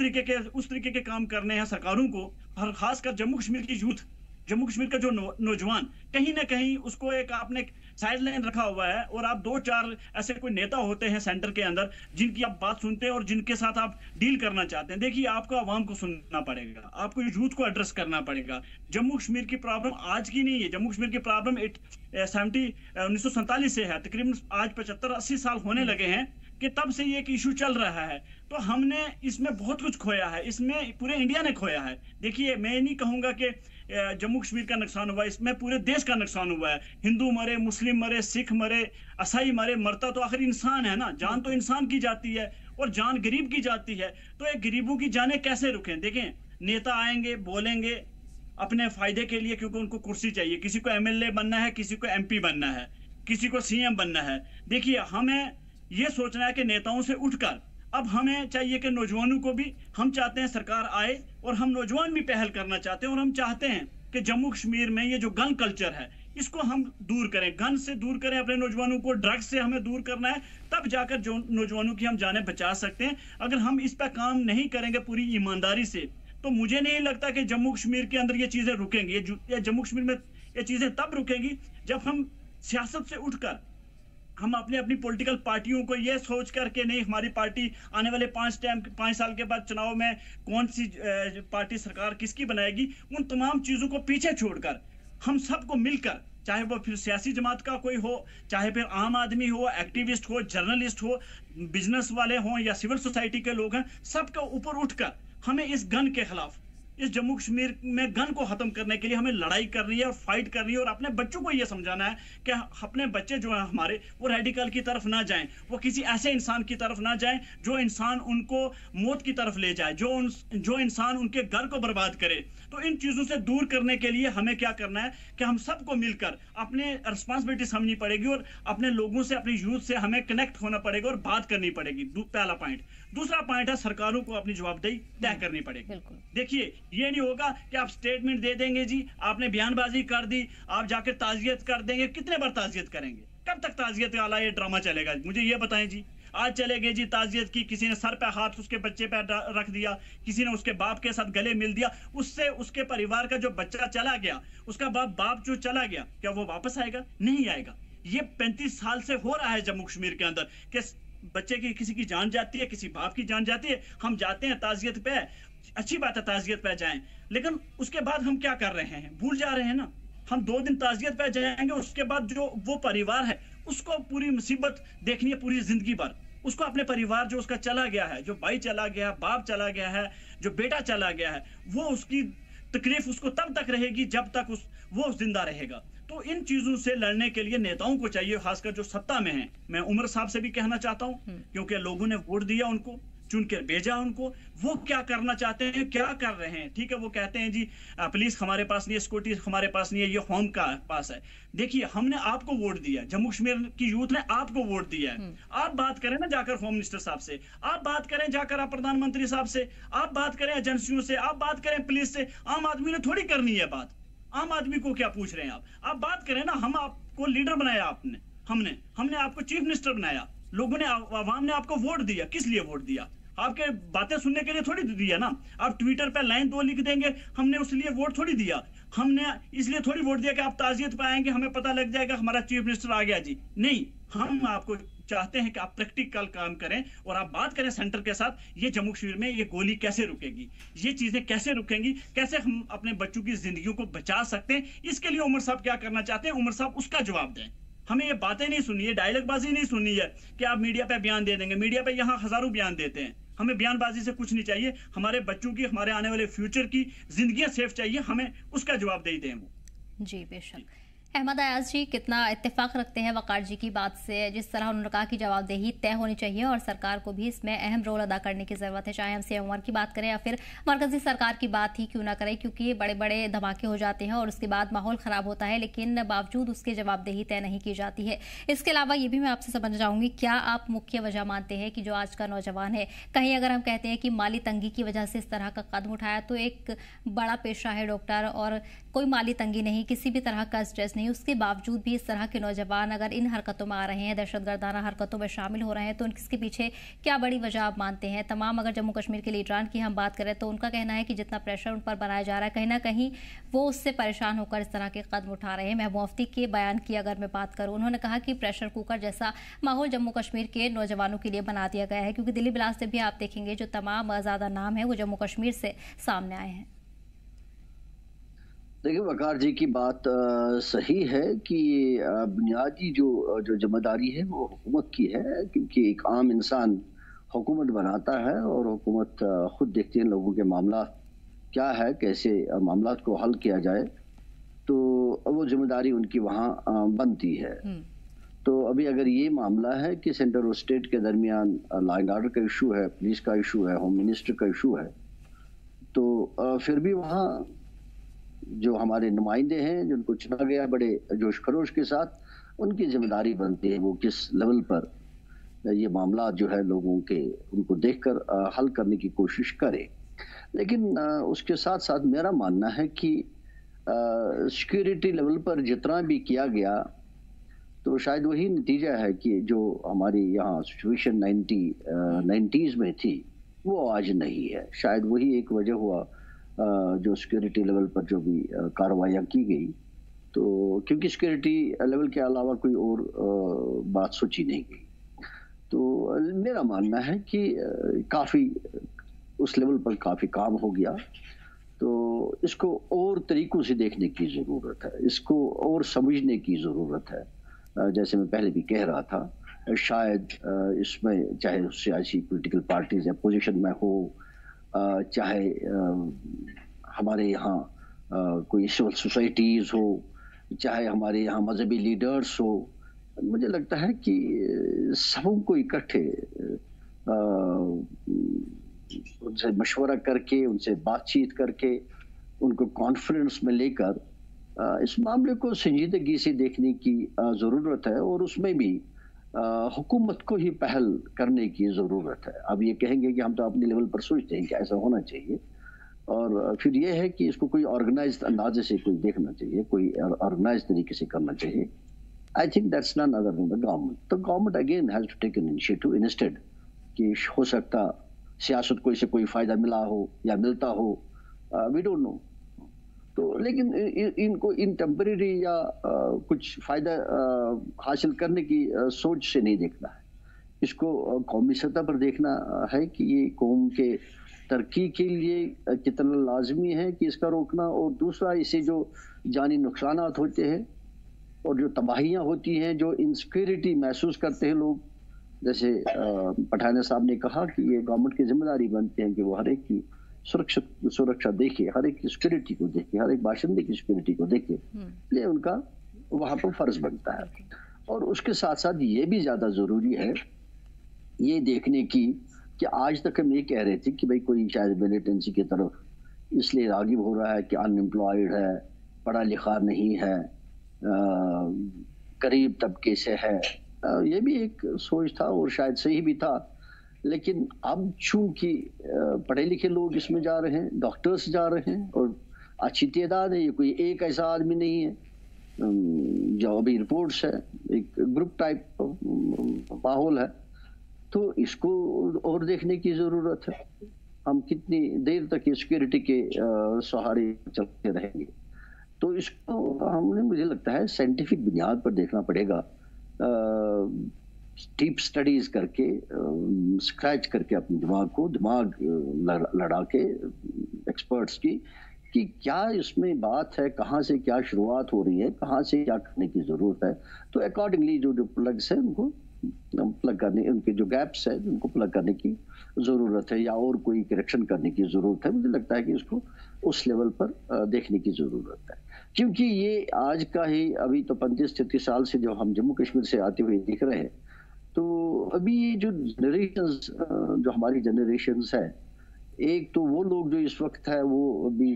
तरीके के काम करने हैं सरकारों को, और खासकर जम्मू कश्मीर की यूथ, जम्मू कश्मीर का जो नौजवान कहीं ना कहीं उसको एक आपने साइड लाइन रखा हुआ है, और आप 2-4 ऐसे कोई नेता होते हैं सेंटर के अंदर जिनकी आप बात सुनते हैं और जिनके साथ आप डील करना चाहते हैं। देखिए, आपको आवाम को सुनना पड़ेगा, आपको यूथ को एड्रेस करना पड़ेगा। जम्मू कश्मीर की प्रॉब्लम आज की नहीं है, जम्मू कश्मीर की प्रॉब्लम 1947 से है, तकरीबन आज 75-80 साल होने लगे हैं कि तब से ये एक इशू चल रहा है। तो हमने इसमें बहुत कुछ खोया है, इसमें पूरे इंडिया ने खोया है। देखिए, मैं नहीं कहूंगा कि जम्मू कश्मीर का नुकसान हुआ, इसमें पूरे देश का नुकसान हुआ है। हिंदू मरे, मुस्लिम मरे, सिख मरे, ईसाई मरे, मरता तो आखिर इंसान है ना, जान तो इंसान की जाती है और जान गरीब की जाती है। तो एक गरीबों की जानें कैसे रुकें? देखें, नेता आएंगे, बोलेंगे अपने फायदे के लिए, क्योंकि उनको कुर्सी चाहिए। किसी को एमएलए बनना है, किसी को एमपी बनना है, किसी को सीएम बनना है। देखिए, हमें ये सोचना है कि नेताओं से उठकर अब हमें चाहिए कि नौजवानों को भी, हम चाहते हैं सरकार आए और हम नौजवान भी पहल करना चाहते हैं, और हम चाहते हैं कि जम्मू कश्मीर में ये जो गन कल्चर है इसको हम दूर करें, गन से दूर करें अपने नौजवानों को, ड्रग्स से हमें दूर करना है, तब जाकर जो नौजवानों की हम जानें बचा सकते हैं। अगर हम इस पर काम नहीं करेंगे पूरी ईमानदारी से, तो मुझे नहीं लगता कि जम्मू कश्मीर के अंदर ये चीजें रुकेंगी। ये जम्मू कश्मीर में ये चीजें तब रुकेंगी जब हम सियासत से उठकर हम अपनी पॉलिटिकल पार्टियों को ये सोच करके नहीं, हमारी पार्टी आने वाले 5 साल के बाद चुनाव में कौन सी पार्टी सरकार किसकी बनाएगी, उन तमाम चीजों को पीछे छोड़कर हम सबको मिलकर, चाहे वो फिर सियासी जमात का कोई हो, चाहे फिर आम आदमी हो, एक्टिविस्ट हो, जर्नलिस्ट हो, बिजनेस वाले हों या सिविल सोसाइटी के लोग हैं, सबके ऊपर उठकर हमें इस गन के खिलाफ, इस जम्मू कश्मीर में गन को खत्म करने के लिए हमें लड़ाई करनी है और फाइट करनी है, और अपने बच्चों को यह समझाना है कि अपने बच्चे जो हैं हमारे, वो रेडिकल की तरफ ना जाएं, वो किसी ऐसे इंसान की तरफ ना जाएं जो इंसान उनको मौत की तरफ ले जाए, जो इंसान उनके घर को बर्बाद करे। तो इन चीजों से दूर करने के लिए हमें क्या करना है कि हम सबको मिलकर अपने रिस्पॉन्सिबिलिटी समझनी पड़ेगी और अपने लोगों से, अपने यूथ से हमें कनेक्ट होना पड़ेगा और बात करनी पड़ेगी। पहला पॉइंट। दूसरा पॉइंट है, सरकारों को अपनी जवाबदेही तय करनी पड़ेगी। देखिए, ये नहीं होगा कि आप स्टेटमेंट दे देंगे जी, आपने बयानबाजी कर दी, आप जाकर ताजियत कर देंगे। कितने बार ताजियत करेंगे? कब तक ताजियत वाला ये ड्रामा चलेगा? मुझे ये बताएं जी। आज चले गए जी ताजियत की, किसी ने सर पे हाथ उसके बच्चे पे रख दिया, किसी ने उसके बाप के साथ गले मिल दिया, उससे उसके परिवार का जो बच्चा चला गया, उसका बाप जो चला गया, क्या वो वापस आएगा? नहीं आएगा। ये 35 साल से हो रहा है जम्मू कश्मीर के अंदर कि बच्चे की, किसी की जान जाती है, किसी बाप की जान जाती है, हम जाते हैं ताजियत पे, अच्छी बात है ताजियत पे जाएं, लेकिन उसके बाद हम क्या कर रहे हैं? भूल जा रहे हैं ना। हम 2 दिन ताजियत पे जाएंगे, उसके बाद जो वो परिवार है उसको पूरी मुसीबत देखनी है पूरी जिंदगी भर। उसको अपने परिवार जो उसका चला गया है, जो भाई चला गया है, बाप चला गया है, जो बेटा चला गया है, वो उसकी तकलीफ उसको तब तक रहेगी जब तक वो जिंदा रहेगा। तो इन चीजों से लड़ने के लिए नेताओं को चाहिए, खासकर जो सत्ता में हैं। मैं उमर साहब से भी कहना चाहता हूं, क्योंकि लोगों ने वोट दिया, उनको चुन के भेजा, उनको वो क्या करना चाहते हैं, क्या कर रहे हैं। ठीक है, वो कहते हैं जी पुलिस हमारे पास नहीं है, सिक्योरिटी हमारे पास नहीं है, ये होम का पास है। देखिए, हमने आपको वोट दिया, जम्मू कश्मीर की यूथ ने आपको वोट दिया है। आप बात करें ना जाकर होम मिनिस्टर साहब से, आप बात करें जाकर आप प्रधानमंत्री साहब से, आप बात करें एजेंसियों से, आप बात करें पुलिस से। आम आदमी ने थोड़ी करनी है बात। आम आदमी को क्या पूछ रहे हैं आप बात करें ना। हम आपको लीडर बनाया, हमने आपको चीफ मिनिस्टर बनाया, लोगों ने, आवाम ने आपको वोट दिया। किस लिए वोट दिया? आपके बातें सुनने के लिए थोड़ी दिया ना। आप ट्विटर पे लाइन 2 लिख देंगे, हमने उसलिए वोट थोड़ी दिया। हमने इसलिए थोड़ी वोट दिया कि आप ताजियत पे आएंगे, हमें पता लग जाएगा हमारा चीफ मिनिस्टर आ गया जी। नहीं, हम आपको चाहते हैं कि आप प्रैक्टिकल काम करें और आप बात करें सेंटर के साथ, ये जम्मू कश्मीर में ये गोली कैसे रुकेगी, ये चीजें कैसे रुकेंगी, कैसे हम अपने बच्चों की जिंदगियों को बचा सकते हैं। इसके लिए उमर साहब क्या करना चाहते हैं, उमर साहब उसका जवाब दें। हमें ये बातें नहीं सुननी है, डायलॉगबाजी नहीं सुननी है कि आप मीडिया पे बयान दे देंगे। मीडिया पे यहाँ हजारों बयान देते हैं, हमें बयानबाजी से कुछ नहीं चाहिए। हमारे बच्चों की, हमारे आने वाले फ्यूचर की जिंदगियां सेफ चाहिए, हमें उसका जवाब दे दें वो। जी बेशक। अहमद अयाज जी कितना इत्तेफाक रखते हैं वकार जी की बात से, जिस तरह उन्होंने कहा कि जवाबदेही तय होनी चाहिए और सरकार को भी इसमें अहम रोल अदा करने की जरूरत है, चाहे हम CMOR की बात करें या फिर मरकजी सरकार की बात ही क्यों ना करें, क्योंकि बड़े बड़े धमाके हो जाते हैं और उसके बाद माहौल खराब होता है, लेकिन बावजूद उसके जवाबदेही तय नहीं की जाती है। इसके अलावा ये भी मैं आपसे समझना चाहूंगी, क्या आप मुख्य वजह मानते हैं कि जो आज का नौजवान है, कहीं अगर हम कहते हैं कि माली तंगी की वजह से इस तरह का कदम उठाया, तो एक बड़ा पेशा है डॉक्टर और कोई माली तंगी नहीं, किसी भी तरह का स्ट्रेस नहीं, उसके बावजूद भी इस तरह के नौजवान अगर इन हरकतों में आ रहे हैं, दहशतगर्दाना हरकतों में शामिल हो रहे हैं, तो इसके पीछे क्या बड़ी वजह आप मानते हैं? तमाम अगर जम्मू कश्मीर के लीडरान की हम बात करें तो उनका कहना है कि जितना प्रेशर उन पर बनाया जा रहा है, कहीं ना कहीं वो उससे परेशान होकर इस तरह के कदम उठा रहे हैं। महबूब मुफ्ती के बयान की अगर मैं बात करूं, उन्होंने कहा कि प्रेशर कुकर जैसा माहौल जम्मू कश्मीर के नौजवानों के लिए बना दिया गया है, क्योंकि दिल्ली ब्लास्ट से भी आप देखेंगे जो तमाम ज़्यादा नाम है वो जम्मू कश्मीर से सामने आए हैं। देखिए, वकार जी की बात सही है कि बुनियादी जो जिम्मेदारी है वो हुकूमत की है, क्योंकि एक आम इंसान हुकूमत बनाता है और हुकूमत खुद देखती है लोगों के मामला क्या है, कैसे मामला को हल किया जाए, तो वो जिम्मेदारी उनकी वहाँ बनती है। तो अभी अगर ये मामला है कि सेंटर और स्टेट के दरमियान लॉ एंड ऑर्डर का इशू है, पुलिस का इशू है, होम मिनिस्टर का इशू है, तो फिर भी वहाँ जो हमारे नुमाइंदे हैं जिनको चुना गया बड़े जोश खरोश के साथ, उनकी जिम्मेदारी बनती है वो किस लेवल पर ये मामला जो है लोगों के उनको देखकर हल करने की कोशिश करे। लेकिन उसके साथ साथ मेरा मानना है कि सिक्योरिटी लेवल पर जितना भी किया गया तो शायद वही नतीजा है कि जो हमारी यहाँ सिचुएशन 90s में थी वो आज नहीं है। शायद वही एक वजह हुआ जो सिक्योरिटी लेवल पर जो भी कार्रवाइयाँ की गई, तो क्योंकि सिक्योरिटी लेवल के अलावा कोई और बात सोची नहीं गई। तो मेरा मानना है कि काफ़ी उस लेवल पर काफ़ी काम हो गया, तो इसको और तरीकों से देखने की ज़रूरत है, इसको और समझने की ज़रूरत है। जैसे मैं पहले भी कह रहा था, शायद इसमें चाहे सियासी पॉलिटिकल पार्टीज अपोजिशन में हो, चाहे हमारे यहाँ कोई सिविल सोसाइटीज़ हो, चाहे हमारे यहाँ मजहबी लीडर्स हो, मुझे लगता है कि सबको इकट्ठे उनसे मशवरा करके, उनसे बातचीत करके, उनको कॉन्फ्रेंस में लेकर इस मामले को संजीदगी से देखने की ज़रूरत है और उसमें भी हुकूमत को ही पहल करने की ज़रूरत है। अब ये कहेंगे कि हम तो अपने लेवल पर सोचते हैं कि ऐसा होना चाहिए, और फिर ये है कि इसको कोई ऑर्गेनाइज्ड अंदाजे से कोई देखना चाहिए, कोई ऑर्गेनाइज्ड तरीके से करना चाहिए। I think that's not other than the government. The government again has to take an initiative instead कि हो सकता सियासत को इससे कोई फ़ायदा मिला हो या मिलता हो, वी डोंट नो। तो लेकिन इनको इन टेम्परेरी या कुछ फ़ायदा हासिल करने की सोच से नहीं देखना है, इसको कौमी सतह पर देखना है कि ये कौम के तरक्की के लिए कितना लाजमी है कि इसका रोकना, और दूसरा इसे जो जानी नुकसानात होते हैं और जो तबाहियाँ होती हैं, जो इनसिक्योरिटी महसूस करते हैं लोग, जैसे पठानिया साहब ने कहा कि ये गवर्नमेंट की जिम्मेदारी बनती है कि वो हर एक की सुरक्षा देखे, हर एक की सिक्योरिटी को देखे, हर एक बाशिंदे की सिक्योरिटी को देखे, ये उनका वहाँ पर फर्ज बनता है। और उसके साथ साथ ये भी ज़्यादा ज़रूरी है ये देखने की कि आज तक हम ये कह रहे थे कि भाई कोई शायद मिलिटेंसी की तरफ इसलिए रागिब हो रहा है कि अनएम्प्लॉयड है, पढ़ा लिखा नहीं है, गरीब तबके से है, ये भी एक सोच था और शायद सही भी था। लेकिन अब चूंकि पढ़े लिखे लोग इसमें जा रहे हैं, डॉक्टर्स जा रहे हैं और अच्छी तादाद है, ये कोई एक ऐसा आदमी नहीं है, जो अभी रिपोर्ट्स है एक ग्रुप टाइप माहौल है, तो इसको और देखने की ज़रूरत है। हम कितनी देर तक सिक्योरिटी के सहारे चलते रहेंगे, तो इसको हमने मुझे लगता है साइंटिफिक बुनियाद पर देखना पड़ेगा, डीप स्टडीज करके, स्क्रैच करके अपने दिमाग लड़ा के एक्सपर्ट्स की कि क्या इसमें बात है, कहाँ से क्या शुरुआत हो रही है, कहाँ से क्या करने की ज़रूरत है, तो अकॉर्डिंगली जो प्लग्स है उनको प्लग करने, उनके जो गैप्स है उनको प्लग करने की ज़रूरत है, या और कोई करेक्शन करने की ज़रूरत है। मुझे लगता है कि इसको उस लेवल पर देखने की ज़रूरत है, क्योंकि ये आज का ही, अभी तो 35-36 साल से जो हम जम्मू कश्मीर से आते हुए दिख रहे हैं, तो अभी ये जो जनरेशंस, जो हमारी जनरेशंस है, एक तो वो लोग जो इस वक्त है वो अभी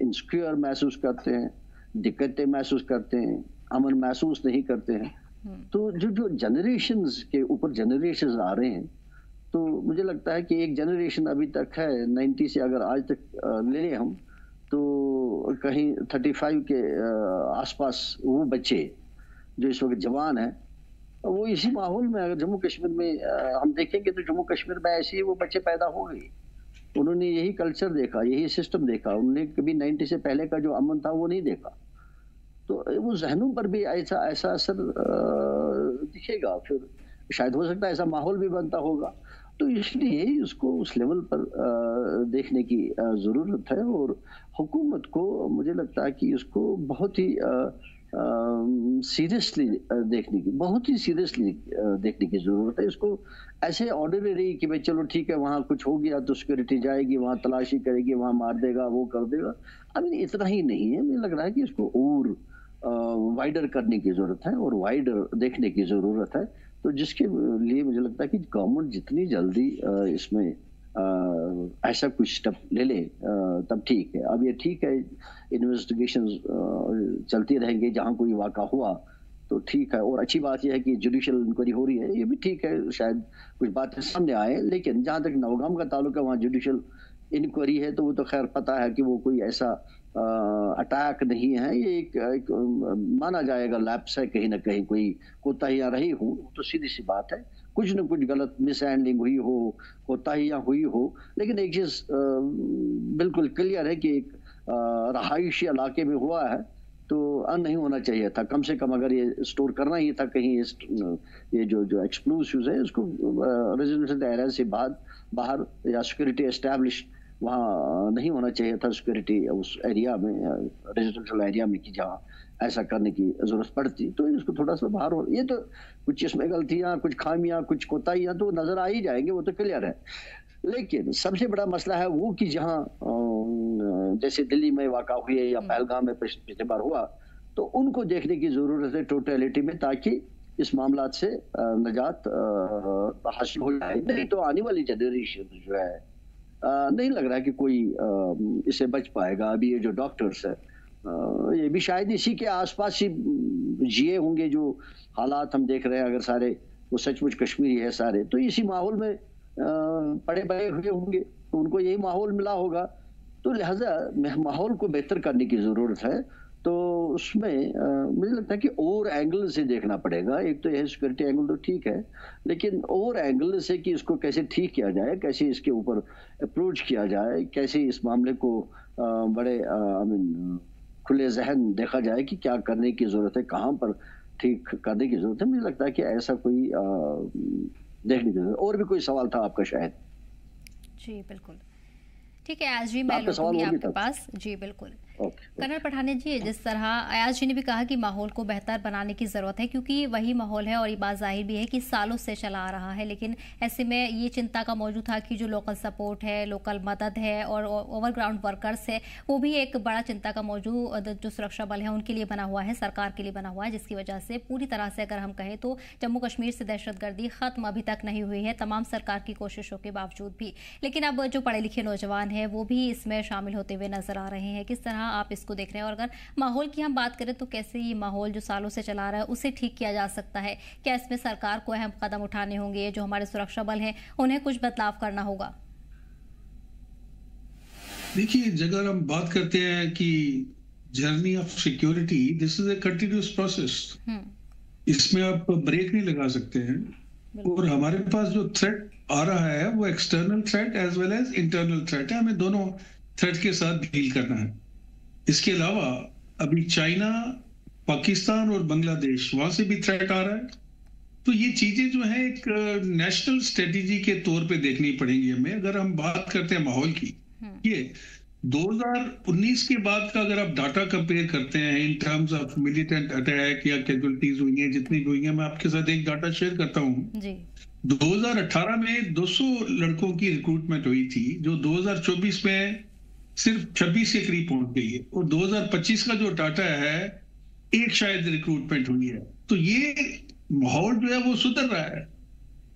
इनसिक्योर महसूस करते हैं, दिक्कतें महसूस करते हैं, अमन महसूस नहीं करते हैं। तो जो जनरेशंस के ऊपर जनरेशंस आ रहे हैं, तो मुझे लगता है कि एक जनरेशन अभी तक है 90 से अगर आज तक ले लें हम, तो कहीं 35 के आसपास वो बच्चे जो इस वक्त जवान है, वो इसी माहौल में, अगर जम्मू कश्मीर में हम देखेंगे तो जम्मू कश्मीर में ऐसे ही वो बच्चे पैदा हो गए। उन्होंने यही कल्चर देखा, यही सिस्टम देखा, उन्होंने कभी 90 से पहले का जो अमन था वो नहीं देखा। तो वो जहनों पर भी ऐसा असर दिखेगा, फिर शायद हो सकता है ऐसा माहौल भी बनता होगा। तो इसलिए इसको उस लेवल पर देखने की ज़रूरत है, और हुकूमत को मुझे लगता है कि इसको बहुत ही सीरियसली देखने की, बहुत ही सीरियसली देखने की ज़रूरत है। इसको ऐसे ऑर्डिनरी कि भाई चलो ठीक है, वहाँ कुछ हो गया तो सिक्योरिटी जाएगी, वहाँ तलाशी करेगी, वहाँ मार देगा, वो कर देगा। अभी इतना ही नहीं है, मुझे लग रहा है कि इसको और वाइडर करने की ज़रूरत है और वाइडर देखने की ज़रूरत है। तो जिसके लिए मुझे लगता है कि गवर्नमेंट जितनी जल्दी इसमें ऐसा कुछ स्टेप ले ले तब ठीक है। अब ये ठीक है, इन्वेस्टिगेशन चलती रहेंगे, जहाँ कोई वाक़ा हुआ तो ठीक है, और अच्छी बात यह है कि जुडिशियल इंक्वायरी हो रही है, ये भी ठीक है, शायद कुछ बातें सामने आए। लेकिन जहाँ तक नौगाम का ताल्लुक है, वहाँ जुडिशियल इंक्वायरी है, तो वो तो खैर पता है कि वो कोई ऐसा अटैक नहीं है, ये एक माना जाएगा लैप्स है, कहीं ना कहीं कोई कोताहियां रही हो, तो सीधी सी बात है, कुछ न कुछ गलत मिसहैंडलिंग हुई हो, कोताहियां हुई हो। लेकिन एक चीज बिल्कुल क्लियर है कि एक रहायशी इलाके में हुआ है, तो नहीं होना चाहिए था। कम से कम अगर ये स्टोर करना ही था कहीं, ये जो एक्सप्लोसिव्स है इसको रेजिडेंशियल एरिया से बाहर या सिक्योरिटी एस्टैब्लिश वहाँ नहीं होना चाहिए था, सिक्योरिटी उस एरिया में, रेजिडेंशियल एरिया में, कि जहाँ ऐसा करने की जरूरत पड़ती। तो इसको थोड़ा सा बाहर हो, ये तो कुछ इसमें गलतियाँ, कुछ खामियां, कुछ कोताहियां तो नजर आ ही जाएंगे, वो तो क्लियर है। लेकिन सबसे बड़ा मसला है वो कि जहाँ जैसे दिल्ली में वाक़ा हुई है या पहलगाम में पिछले बार हुआ, तो उनको देखने की जरूरत है टोटलिटी में, ताकि इस मामला से निजात हासिल हो जाए। नहीं तो आने वाली जनरेशन जो है नहीं लग रहा है कि कोई इससे बच पाएगा। अभी ये जो डॉक्टर्स है, ये भी शायद इसी के आसपास ही जिए होंगे, जो हालात हम देख रहे हैं, अगर सारे वो सचमुच कश्मीरी है सारे, तो इसी माहौल में पड़े बड़े हुए होंगे, तो उनको यही माहौल मिला होगा। तो लिहाजा माहौल को बेहतर करने की ज़रूरत है। तो उसमें मुझे लगता है कि और एंगल से देखना पड़ेगा। एक तो यह सिक्योरिटी एंगल तो ठीक है, लेकिन और एंगल से कि इसको कैसे ठीक किया जाए, कैसे इसके ऊपर अप्रोच किया जाए, कैसे इस मामले को बड़े खुले जहन देखा जाए कि क्या करने की ज़रूरत है, कहाँ पर ठीक करने की ज़रूरत है। मुझे लगता है कि ऐसा कोई देखने की ज़रूरत। और भी कोई सवाल था आपका शायद? जी बिल्कुल, ठीक है अयाज जी, मैं लौटूंगी आपके पास। जी बिल्कुल। कर्नल पठानिया जी, जिस तरह अयाज जी ने भी कहा कि माहौल को बेहतर बनाने की ज़रूरत है, क्योंकि वही माहौल है और ये बात जाहिर भी है कि सालों से चला आ रहा है। लेकिन ऐसे में ये चिंता का मौजूद था कि जो लोकल सपोर्ट है, लोकल मदद है और ओवरग्राउंड वर्कर्स है, वो भी एक बड़ा चिंता का मौजूद जो सुरक्षा बल है उनके लिए बना हुआ है, सरकार के लिए बना हुआ है, जिसकी वजह से पूरी तरह से अगर हम कहें तो जम्मू कश्मीर से दहशतगर्दी ख़त्म अभी तक नहीं हुई है, तमाम सरकार की कोशिशों के बावजूद भी। लेकिन अब जो पढ़े लिखे नौजवान हैं वो भी इसमें शामिल होते हुए नजर आ रहे हैं। किस तरह आप इसको देख रहे हैं? और अगर माहौल की हम बात करें तो कैसे ये माहौल जो सालों से चला रहा है उसे ठीक किया जा सकता है? क्या इसमें सरकार को अहम कदम उठाने होंगे? जो हमारे सुरक्षा बल हैं उन्हें कुछ बदलाव करना होगा? देखिए, अगर हम बात करते हैं कि journey of security, this is a continuous process, इसमें आप ब्रेक नहीं लगा सकते हैं। और हमारे पास जो थ्रेट आ रहा है वो external threat as well as internal threat है, हमें दोनों थ्रेट के साथ डील करना है। इसके अलावा अभी चाइना, पाकिस्तान और बांग्लादेश, वहां से भी थ्रेट आ रहा है। तो ये चीजें जो है एक नेशनल स्ट्रेटेजी के तौर पे देखनी पड़ेंगी हमें। अगर हम बात करते हैं माहौल की, ये 2019 के बाद का अगर आप डाटा कंपेयर करते हैं in terms of militant attack या कैजुअलिटीज हुई हैं जितनी भी हुई हैं, मैं आपके साथ एक डाटा शेयर करता हूं जी। 2018 में 200 लड़कों की रिक्रूटमेंट हुई थी, जो 2024 में सिर्फ 26 के करीब पहुंच गई है, और 2025 का जो डाटा है एक शायद रिक्रूटमेंट हुई है। तो ये माहौल जो है वो सुधर रहा है,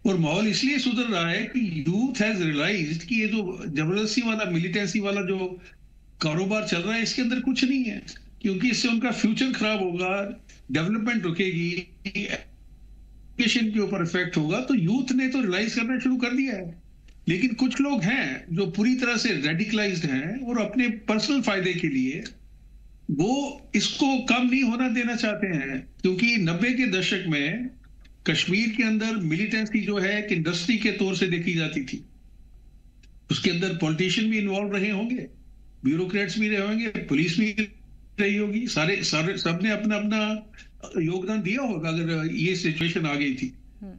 और माहौल इसलिए सुधर रहा है कि यूथ हैज रियलाइज्ड कि ये जो जबरदस्ती वाला मिलिटेंसी वाला जो कारोबार चल रहा है इसके अंदर कुछ नहीं है, क्योंकि इससे उनका फ्यूचर खराब होगा, डेवलपमेंट रुकेगी, एजुकेशन के ऊपर इफेक्ट होगा। तो यूथ ने तो रियलाइज करना शुरू कर दिया है, लेकिन कुछ लोग हैं जो पूरी तरह से रेडिकलाइज्ड हैं और अपने पर्सनल फायदे के लिए वो इसको कम नहीं होना देना चाहते हैं। क्योंकि 90 के दशक में कश्मीर के अंदर मिलिटेंसी जो है एक इंडस्ट्री के तौर से देखी जाती थी, उसके अंदर पॉलिटिशियन भी इन्वॉल्व रहे होंगे, ब्यूरोक्रेट्स भी रहे होंगे, पुलिस भी रही होगी, सारे सबने अपना अपना योगदान दिया होगा अगर ये सिचुएशन आ गई थी।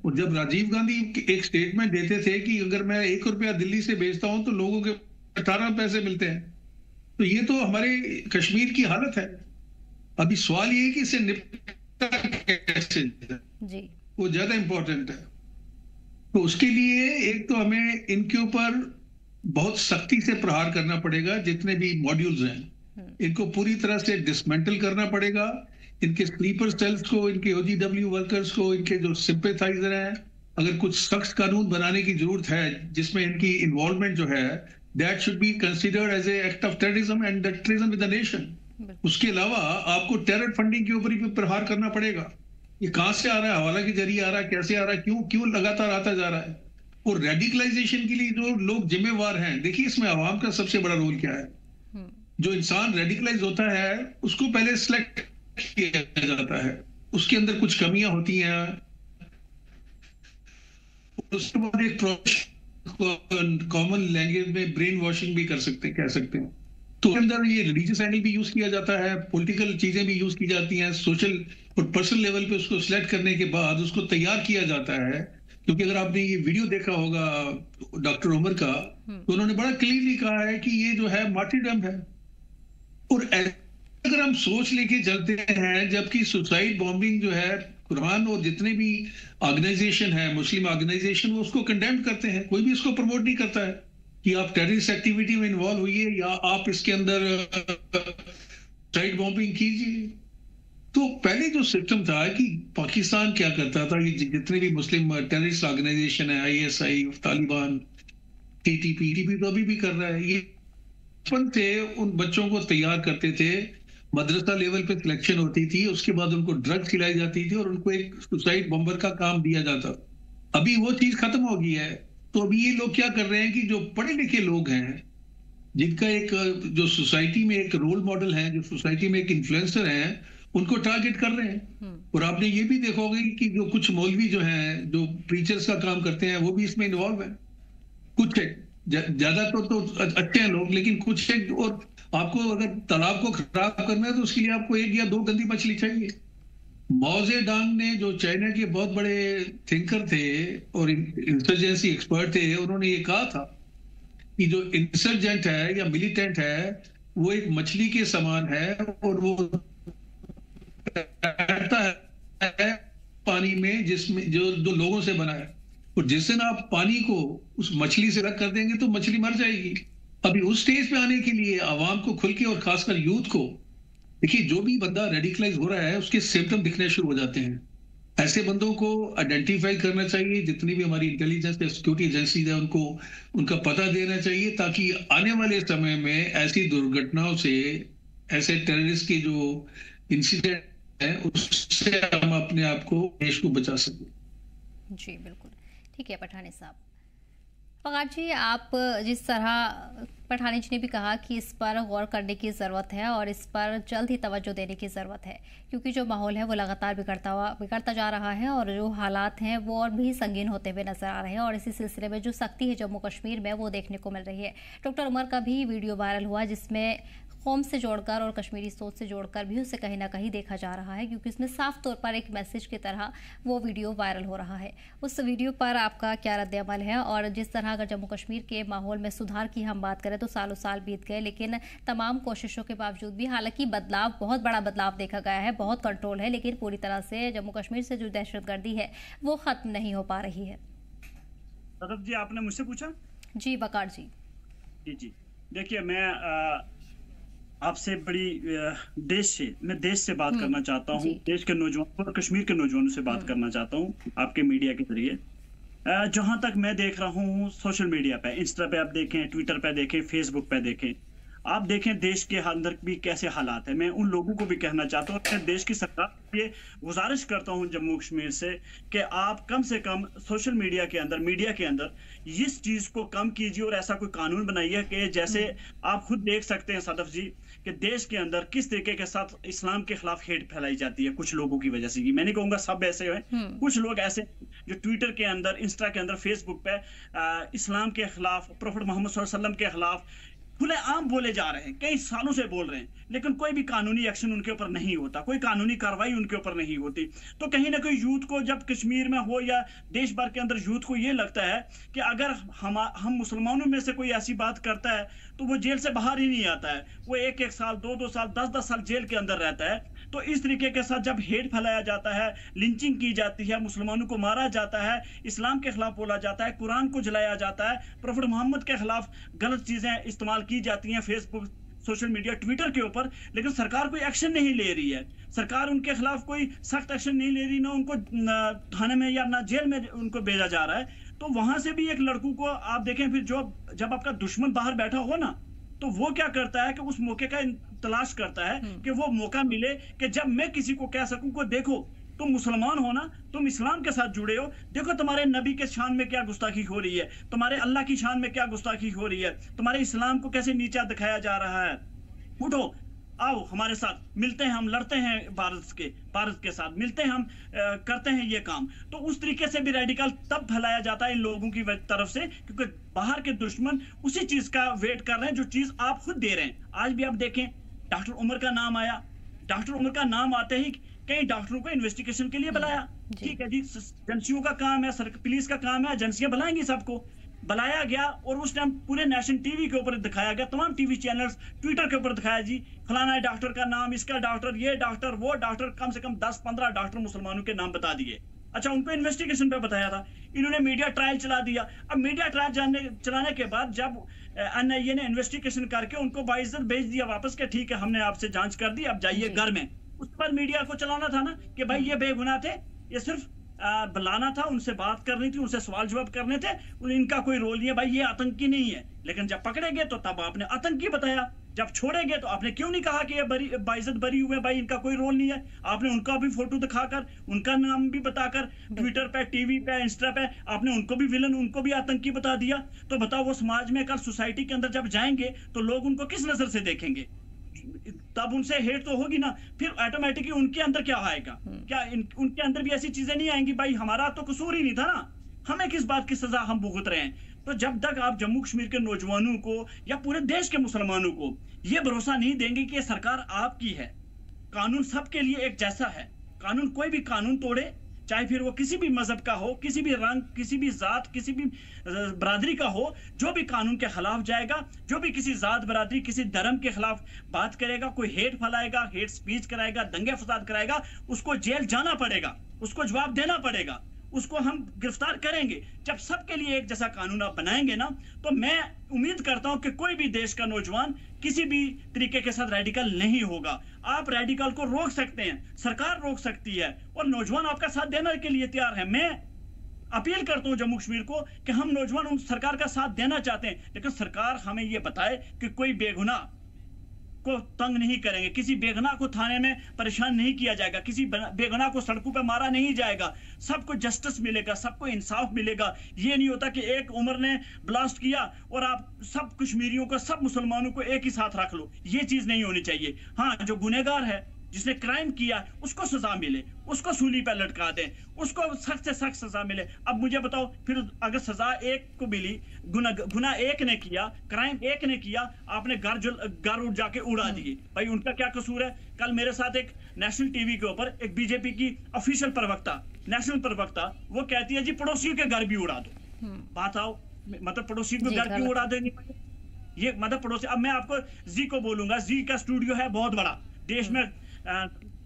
और जब राजीव गांधी एक स्टेटमेंट देते थे कि अगर मैं 1 रुपया दिल्ली से भेजता हूं तो लोगों के 18 पैसे मिलते हैं, तो ये तो हमारे कश्मीर की हालत है। अभी सवाल ये है कि इसे निपटा कैसे जी, वो ज्यादा इंपॉर्टेंट है। तो उसके लिए एक तो हमें इनके ऊपर बहुत सख्ती से प्रहार करना पड़ेगा, जितने भी मॉड्यूल्स हैं इनको पूरी तरह से डिसमेंटल करना पड़ेगा, इनके स्लीपर सेल्स को, इनके ओजीडब्ल्यू वर्कर्स को, इनके जो सिंपैथाइजर हैं, अगर कुछ सख्त कानून बनाने की जरूरत है जिसमें इनकी इन्वॉल्वमेंट जो है that should be considered as a act of terrorism and treason with the nation. उसके अलावा आपको टेरर फंडिंग के ऊपर भी प्रहार करना पड़ेगा। ये कहां से आ रहा है, हवाला के जरिए आ रहा है, कैसे आ रहा है, क्यों लगातार आता जा रहा है। और रेडिकलाइजेशन के लिए जो लोग जिम्मेवार हैं, देखिए इसमें आवाम का सबसे बड़ा रोल क्या है। जो इंसान रेडिकलाइज होता है उसको पहले सिलेक्ट किया जाता है, उसके अंदर कुछ कमियां होती हैं, उसके बाद एक कॉमन लैंग्वेज में ब्रेन वॉशिंग भी कह सकते हैं। तो अंदर ये रिलीजियस एंगल भी यूज किया जाता है, पॉलिटिकल चीजें भी यूज की जाती हैं, सोशल और पर्सनल लेवल पे उसको सिलेक्ट करने के बाद उसको तैयार किया जाता है। क्योंकि अगर आपने ये वीडियो देखा होगा डॉक्टर उमर का, तो उन्होंने बड़ा क्लियरली कहा है कि ये जो है मार्टिरडम है। और अगर हम सोच लेके चलते हैं, जबकि सुसाइड बॉम्बिंग जो है कुरान और जितने भी ऑर्गेनाइजेशन है, मुस्लिम ऑर्गेनाइजेशन, वो उसको कंडेम करते हैं, कोई भी इसको प्रमोट नहीं करता है कि आप टेररिस्ट एक्टिविटी में इन्वॉल्व हुई या आप इसके अंदर सुसाइड बॉम्बिंग कीजिए। तो पहले जो सिस्टम था कि पाकिस्तान क्या करता था, ये जितने भी मुस्लिम टेररिस्ट ऑर्गेनाइजेशन है, ISI, तालिबान, TTP तो अभी भी कर रहा है, ये बचपन से उन बच्चों को तैयार करते थे, मदरसा लेवल पे सिलेक्शन होती थी, उसके बाद उनको ड्रग्स खिलाई जाती थी और उनको एक सुसाइड बॉम्बर का काम दिया जाता। अभी वो चीज खत्म हो गई है। तो अभी ये लोग क्या कर रहे हैं कि जो पढ़े लिखे लोग हैं, जिनका एक जो सोसाइटी में एक रोल मॉडल है, जो सोसाइटी में एक इन्फ्लुएंसर है, उनको टारगेट कर रहे हैं। और आपने ये भी देखा होगा कि जो कुछ मौलवी जो हैं, जो प्रीचर्स का काम करते हैं, वो भी इसमें इन्वॉल्व है। कुछ ज्यादा तो अच्छे हैं लोग, लेकिन कुछ है। और आपको अगर तालाब को खराब करना है तो उसके लिए आपको 1 या 2 गंदी मछली चाहिए। माओ जेडुंग ने, जो चाइना के बहुत बड़े थिंकर थे और इंसर्जेंसी एक्सपर्ट थे, उन्होंने ये कहा था कि जो इंसर्जेंट है या मिलिटेंट है वो एक मछली के समान है और वो रहता है पानी में, जिसमें जो लोगों से बना है। और जिस दिन आप पानी को उस मछली से अलग कर देंगे तो मछली मर जाएगी। अभी उस स्टेज पे आने के लिए आवाम को खुल के और खासकर यूथ को, देखिए जो भी बंदा रेडिकलाइज हो रहा है उसके सिम्टम दिखने शुरू हो जाते हैं। ऐसे बंदों को आइडेंटिफाई करना चाहिए, जितनी भी हमारी इंटेलिजेंस या सिक्योरिटी एजेंसीज है उनको उनका पता देना चाहिए, ताकि आने वाले समय में ऐसी दुर्घटनाओं से, ऐसे टेररिस्ट के जो इंसिडेंट है, उससे हम अपने आप को, देश को बचा सकें। जी बिल्कुल ठीक है पठानी साहब। फगार जी, आप जिस तरह पठानी जी ने भी कहा कि इस पर गौर करने की ज़रूरत है और इस पर जल्द ही तवज्जो देने की ज़रूरत है, क्योंकि जो माहौल है वो लगातार बिगड़ता जा रहा है और जो हालात हैं वो और भी संगीन होते हुए नजर आ रहे हैं। और इसी सिलसिले में जो सख्ती है जम्मू कश्मीर में वो देखने को मिल रही है। डॉक्टर उमर का भी वीडियो वायरल हुआ जिसमें कौम से जोड़कर और कश्मीरी सोच से जोड़कर भी उसे कहीं ना कहीं देखा जा रहा है, क्योंकि इसमें साफ तौर पर एक मैसेज की तरह वो वीडियो वायरल हो रहा है। उस वीडियो पर आपका क्या रद्द-ए-अमल है? और जिस तरह अगर जम्मू कश्मीर के माहौल में सुधार की हम बात करें तो सालों साल बीत गए, लेकिन तमाम कोशिशों के बावजूद भी हालांकि बदलाव, बहुत बड़ा बदलाव देखा गया है, बहुत कंट्रोल है, लेकिन पूरी तरह से जम्मू कश्मीर से जो दहशतगर्दी है वो खत्म नहीं हो पा रही है। सदफ जी, आपने मुझसे पूछा? जी वकार जी। जी देखिए, मैं आपसे मैं देश से बात करना चाहता हूँ, देश के नौजवानों और कश्मीर के नौजवानों से बात करना चाहता हूँ आपके मीडिया के जरिए। जहां तक मैं देख रहा हूँ सोशल मीडिया पे, इंस्टा पे आप देखें, ट्विटर पे देखें, फेसबुक पे देखें, आप देखें देश के अंदर भी कैसे हालात है। मैं उन लोगों को भी कहना चाहता हूँ, मैं देश की सरकार ये गुजारिश करता हूँ जम्मू कश्मीर से कि आप कम से कम सोशल मीडिया के अंदर, मीडिया के अंदर इस चीज को कम कीजिए और ऐसा कोई कानून बनाइए कि जैसे आप खुद देख सकते हैं सदफ जी कि देश के अंदर किस तरीके के साथ इस्लाम के खिलाफ हेट फैलाई जाती है कुछ लोगों की वजह से। मैं नहीं कहूंगा सब ऐसे हैं, कुछ लोग ऐसे जो ट्विटर के अंदर, इंस्टा के अंदर, फेसबुक पे इस्लाम के खिलाफ, प्रोफेट मोहम्मद सल्लल्लाहु अलैहि वसल्लम के खिलाफ खुलेआम बोले जा रहे हैं, कई सालों से बोल रहे हैं, लेकिन कोई भी कानूनी एक्शन उनके ऊपर नहीं होता, कोई कानूनी कार्रवाई उनके ऊपर नहीं होती। तो कहीं ना कहीं यूथ को, जब कश्मीर में हो या देश भर के अंदर, यूथ को ये लगता है कि अगर हम मुसलमानों में से कोई ऐसी बात करता है तो वो जेल से बाहर ही नहीं आता है, वो 1-1 साल, 2-2 साल, 10-10 साल जेल के अंदर रहता है। तो इस तरीके के साथ जब हेट फैलाया जाता है, लिंचिंग की जाती है, मुसलमानों को मारा जाता है, इस्लाम के खिलाफ बोला जाता है, कुरान को जलाया जाता है, प्रोफेट मोहम्मद के खिलाफ गलत चीजें इस्तेमाल की जाती हैं फेसबुक, सोशल मीडिया, ट्विटर के ऊपर, लेकिन सरकार कोई एक्शन नहीं ले रही है। सरकार उनके खिलाफ कोई सख्त एक्शन नहीं ले रही, ना उनको थाने में या ना जेल में उनको भेजा जा रहा है। तो वहां से भी एक लड़कों को आप देखें, फिर जब आपका दुश्मन बाहर बैठा हो ना, तो वो क्या करता है कि उस मौके का तलाश करता है कि वो मौका मिले कि जब मैं किसी को कह सकूं को देखो तुम मुसलमान हो ना, तुम इस्लाम के साथ जुड़े हो, देखो तुम्हारे नबी के शान में क्या गुस्ताखी हो रही है, तुम्हारे अल्लाह की शान में क्या गुस्ताखी हो रही है, तुम्हारे इस्लाम को कैसे नीचा दिखाया जा रहा है, उठो आओ हमारे साथ, मिलते हैं, हम लड़ते हैं भारत के साथ, मिलते हैं, हम करते हैं ये काम। तो उस तरीके से भी रेडिकल तब फैलाया जाता है इन लोगों की तरफ से, क्योंकि बाहर के दुश्मन उसी चीज का वेट कर रहे हैं जो चीज आप खुद दे रहे हैं। आज भी आप देखें, डॉक्टर उमर का नाम आया, डॉक्टर उमर का नाम आते ही कई डॉक्टरों को इन्वेस्टिगेशन के लिए बुलाया। ठीक है जी, एजेंसियों का काम है, पुलिस का काम है, एजेंसियां बुलाएंगी, सबको बुलाया गया और उस टाइम पूरे नेशनल टीवी के ऊपर दिखाया गया, तमाम टीवी चैनल्स, ट्विटर के ऊपर दिखाया जी फलाना डॉक्टर का नाम, इसका डॉक्टर, ये डॉक्टर, वो डॉक्टर, कम से कम 10-15 डॉक्टर मुसलमानों के नाम बता दिए। अच्छा, उनको इन्वेस्टिगेशन पे बताया था, इन्होंने मीडिया ट्रायल चला दिया। अब मीडिया ट्रायल चलाने के बाद जब NIA ने इन्वेस्टिगेशन करके उनको बाइज्जत भेज दिया वापस के ठीक है हमने आपसे जांच कर दी, अब जाइए घर में। उसके बाद मीडिया को चलाना था ना कि भाई ये बेगुनाह थे, ये सिर्फ बुलाना था, उनसे बात करनी थी, उनसे सवाल जवाब करने थे, इनका कोई रोल नहीं है, भाई ये आतंकी नहीं है। लेकिन जब पकड़े गए तो तब आपने आतंकी बताया, जब छोड़े गए तो आपने क्यों नहीं कहा कि ये बाइज्जत बरी हुए, भाई इनका कोई रोल नहीं है। आपने उनका भी फोटो दिखाकर, उनका नाम भी बताकर, ट्विटर पे, टीवी पे, इंस्टा पे आपने उनको भी विलन, उनको भी आतंकी बता दिया। तो बताओ वो समाज में, कल सोसाइटी के अंदर जब जाएंगे तो लोग उनको किस नजर से देखेंगे? तब उनसे हेट तो होगी ना, फिर ऑटोमेटिकली उनके अंदर क्या आएगा? क्या उनके अंदर भी ऐसी चीजें नहीं आएंगी, भाई हमारा तो कसूर ही नहीं था ना, हमें किस बात की सजा हम भुगत रहे हैं? तो जब तक आप जम्मू कश्मीर के नौजवानों को या पूरे देश के मुसलमानों को ये भरोसा नहीं देंगे कि ये सरकार आपकी है, कानून सबके लिए एक जैसा है, कानून कोई भी कानून तोड़े, चाहे फिर वो किसी भी मजहब का हो, किसी भी रंग, किसी भी जात, किसी भी बरादरी का हो, जो भी कानून के खिलाफ जाएगा, जो भी किसी जात, बरादरी, किसी धर्म के खिलाफ बात करेगा, कोई हेट फैलाएगा, हेट स्पीच कराएगा, दंगे फसाद कराएगा, उसको जेल जाना पड़ेगा, उसको जवाब देना पड़ेगा, उसको हम गिरफ्तार करेंगे। जब सबके लिए एक जैसा कानून आप बनाएंगे ना, तो मैं उम्मीद करता हूं कि कोई भी देश का नौजवान किसी भी तरीके के साथ रेडिकल नहीं होगा। आप रेडिकल को रोक सकते हैं, सरकार रोक सकती है, और नौजवान आपका साथ देने के लिए तैयार है। मैं अपील करता हूं जम्मू कश्मीर को कि हम नौजवान उन सरकार का साथ देना चाहते हैं, लेकिन सरकार हमें यह बताए कि कोई बेगुनाह को तंग नहीं करेंगे, किसी बेगुनाह को थाने में परेशान नहीं किया जाएगा, किसी बेगुनाह को सड़कों पे मारा नहीं जाएगा, सबको जस्टिस मिलेगा, सबको इंसाफ मिलेगा। ये नहीं होता कि एक उमर ने ब्लास्ट किया और आप सब कश्मीरियों को, सब मुसलमानों को एक ही साथ रख लो, ये चीज नहीं होनी चाहिए। हाँ, जो गुनहगार है जिसने क्राइम किया उसको सजा मिले, उसको सूली पर लटका दें, उसको सख्त से सख्त सजा मिले। अब मुझे बताओ, फिर अगर सजा एक को मिली, गुना एक ने किया, क्राइम एक ने किया, आपने घर उड़ जाके उड़ा दिए, भाई उनका क्या कसूर है? कल मेरे साथ एक नेशनल टीवी के ऊपर एक बीजेपी की ऑफिशियल प्रवक्ता, नेशनल प्रवक्ता, वो कहती है जी पड़ोसियों के घर भी उड़ा दो। बात आओ, मतलब पड़ोसियों के घर क्यों उड़ा देंगे? ये मतलब पड़ोसी। अब मैं आपको जी को बोलूंगा, जी का स्टूडियो है बहुत बड़ा, देश में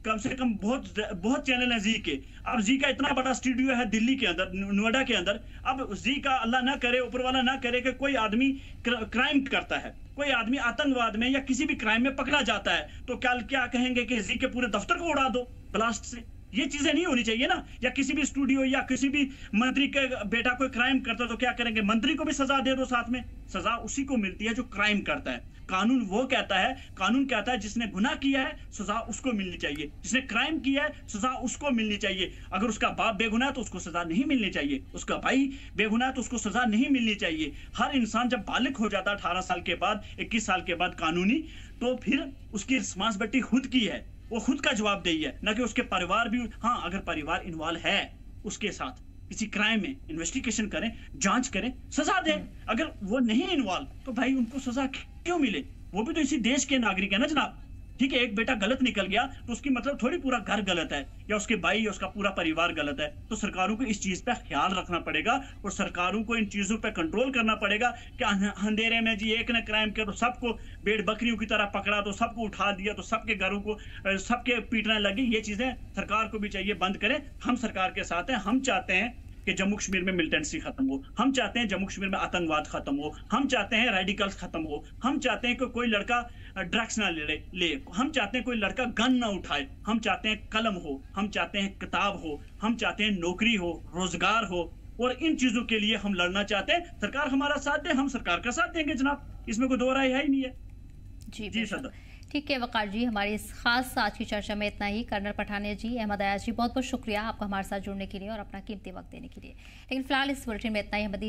कम से कम बहुत चैनल है जी के। अब जी का इतना बड़ा स्टूडियो है दिल्ली के अंदर, नोएडा के अंदर। अब जी का अल्लाह ना करे, ऊपर वाला ना करे कि कोई आदमी क्राइम करता है, कोई आदमी आतंकवाद में या किसी भी क्राइम में पकड़ा जाता है, तो कल क्या कहेंगे कि जी के पूरे दफ्तर को उड़ा दो ब्लास्ट से? ये चीजें नहीं होनी चाहिए ना। या किसी भी स्टूडियो या किसी भी मंत्री के बेटा कोई क्राइम करता तो क्या करेंगे? मंत्री को भी सजा दे दो साथ में। सजा उसी को मिलती है जो क्राइम करता है। कानून वो कहता है, कानून कहता है जिसने गुनाह किया है सजा उसको मिलनी चाहिए, जिसने क्राइम किया है सजा उसको मिलनी चाहिए। अगर उसका बाप बेगुनाह तो उसको सजा नहीं मिलनी चाहिए, उसका भाई बेगुनाह तो उसको सजा नहीं मिलनी चाहिए। हर इंसान जब बालिग हो जाता है 18 साल के बाद, 21 साल के बाद कानूनी, तो फिर उसकी रिस्पांसिबिलिटी खुद की है, वो खुद का जवाबदेही है, ना कि उसके परिवार भी। हाँ, अगर परिवार इन्वॉल्व है उसके साथ किसी क्राइम में, इन्वेस्टिगेशन करें, जांच करें, सजा दें। अगर वो नहीं इन्वॉल्व तो भाई उनको सजा क्यों मिले? वो भी तो इसी देश के नागरिक है ना जनाब। ठीक है, एक बेटा गलत निकल गया तो उसकी मतलब थोड़ी पूरा घर गलत है, या उसके भाई या उसका पूरा परिवार गलत है। तो सरकारों को इस चीज पे ख्याल रखना पड़ेगा, और सरकारों को इन चीजों पे कंट्रोल करना पड़ेगा कि अंधेरे में जी एक ने क्राइम किया तो सबको भेड़ बकरियों की तरह पकड़ा, तो सबको उठा दिया, तो सबके घरों को सबके पीटने लगी। ये चीजें सरकार को भी चाहिए बंद करें। हम सरकार के साथ हैं। हम चाहते हैं कि जम्मू कश्मीर में मिलिटेंसी खत्म हो, हम चाहते हैं जम्मू कश्मीर में आतंकवाद खत्म हो, हम चाहते हैं रेडिकल्स खत्म हो, हम चाहते हैं कि कोई लड़का ड्रग्स ना ले, हम चाहते हैं कोई लड़का गन ना उठाए, हम चाहते हैं कलम हो, हम चाहते हैं किताब हो, हम चाहते हैं नौकरी हो, रोजगार हो, और इन चीजों के लिए हम लड़ना चाहते हैं। सरकार हमारा साथ दे, हम सरकार का साथ देंगे जनाब, इसमें कोई दो राय है ही नहीं है। जी सदर। ठीक है वकार जी, हमारी इस खास आज की चर्चा में इतना ही। कर्नल पठानिया जी, अहमद अयाज जी, बहुत बहुत शुक्रिया आपका हमारे साथ जुड़ने के लिए और अपना कीमती वक्त देने के लिए। लेकिन फिलहाल इस बुलेटिन में इतना ही।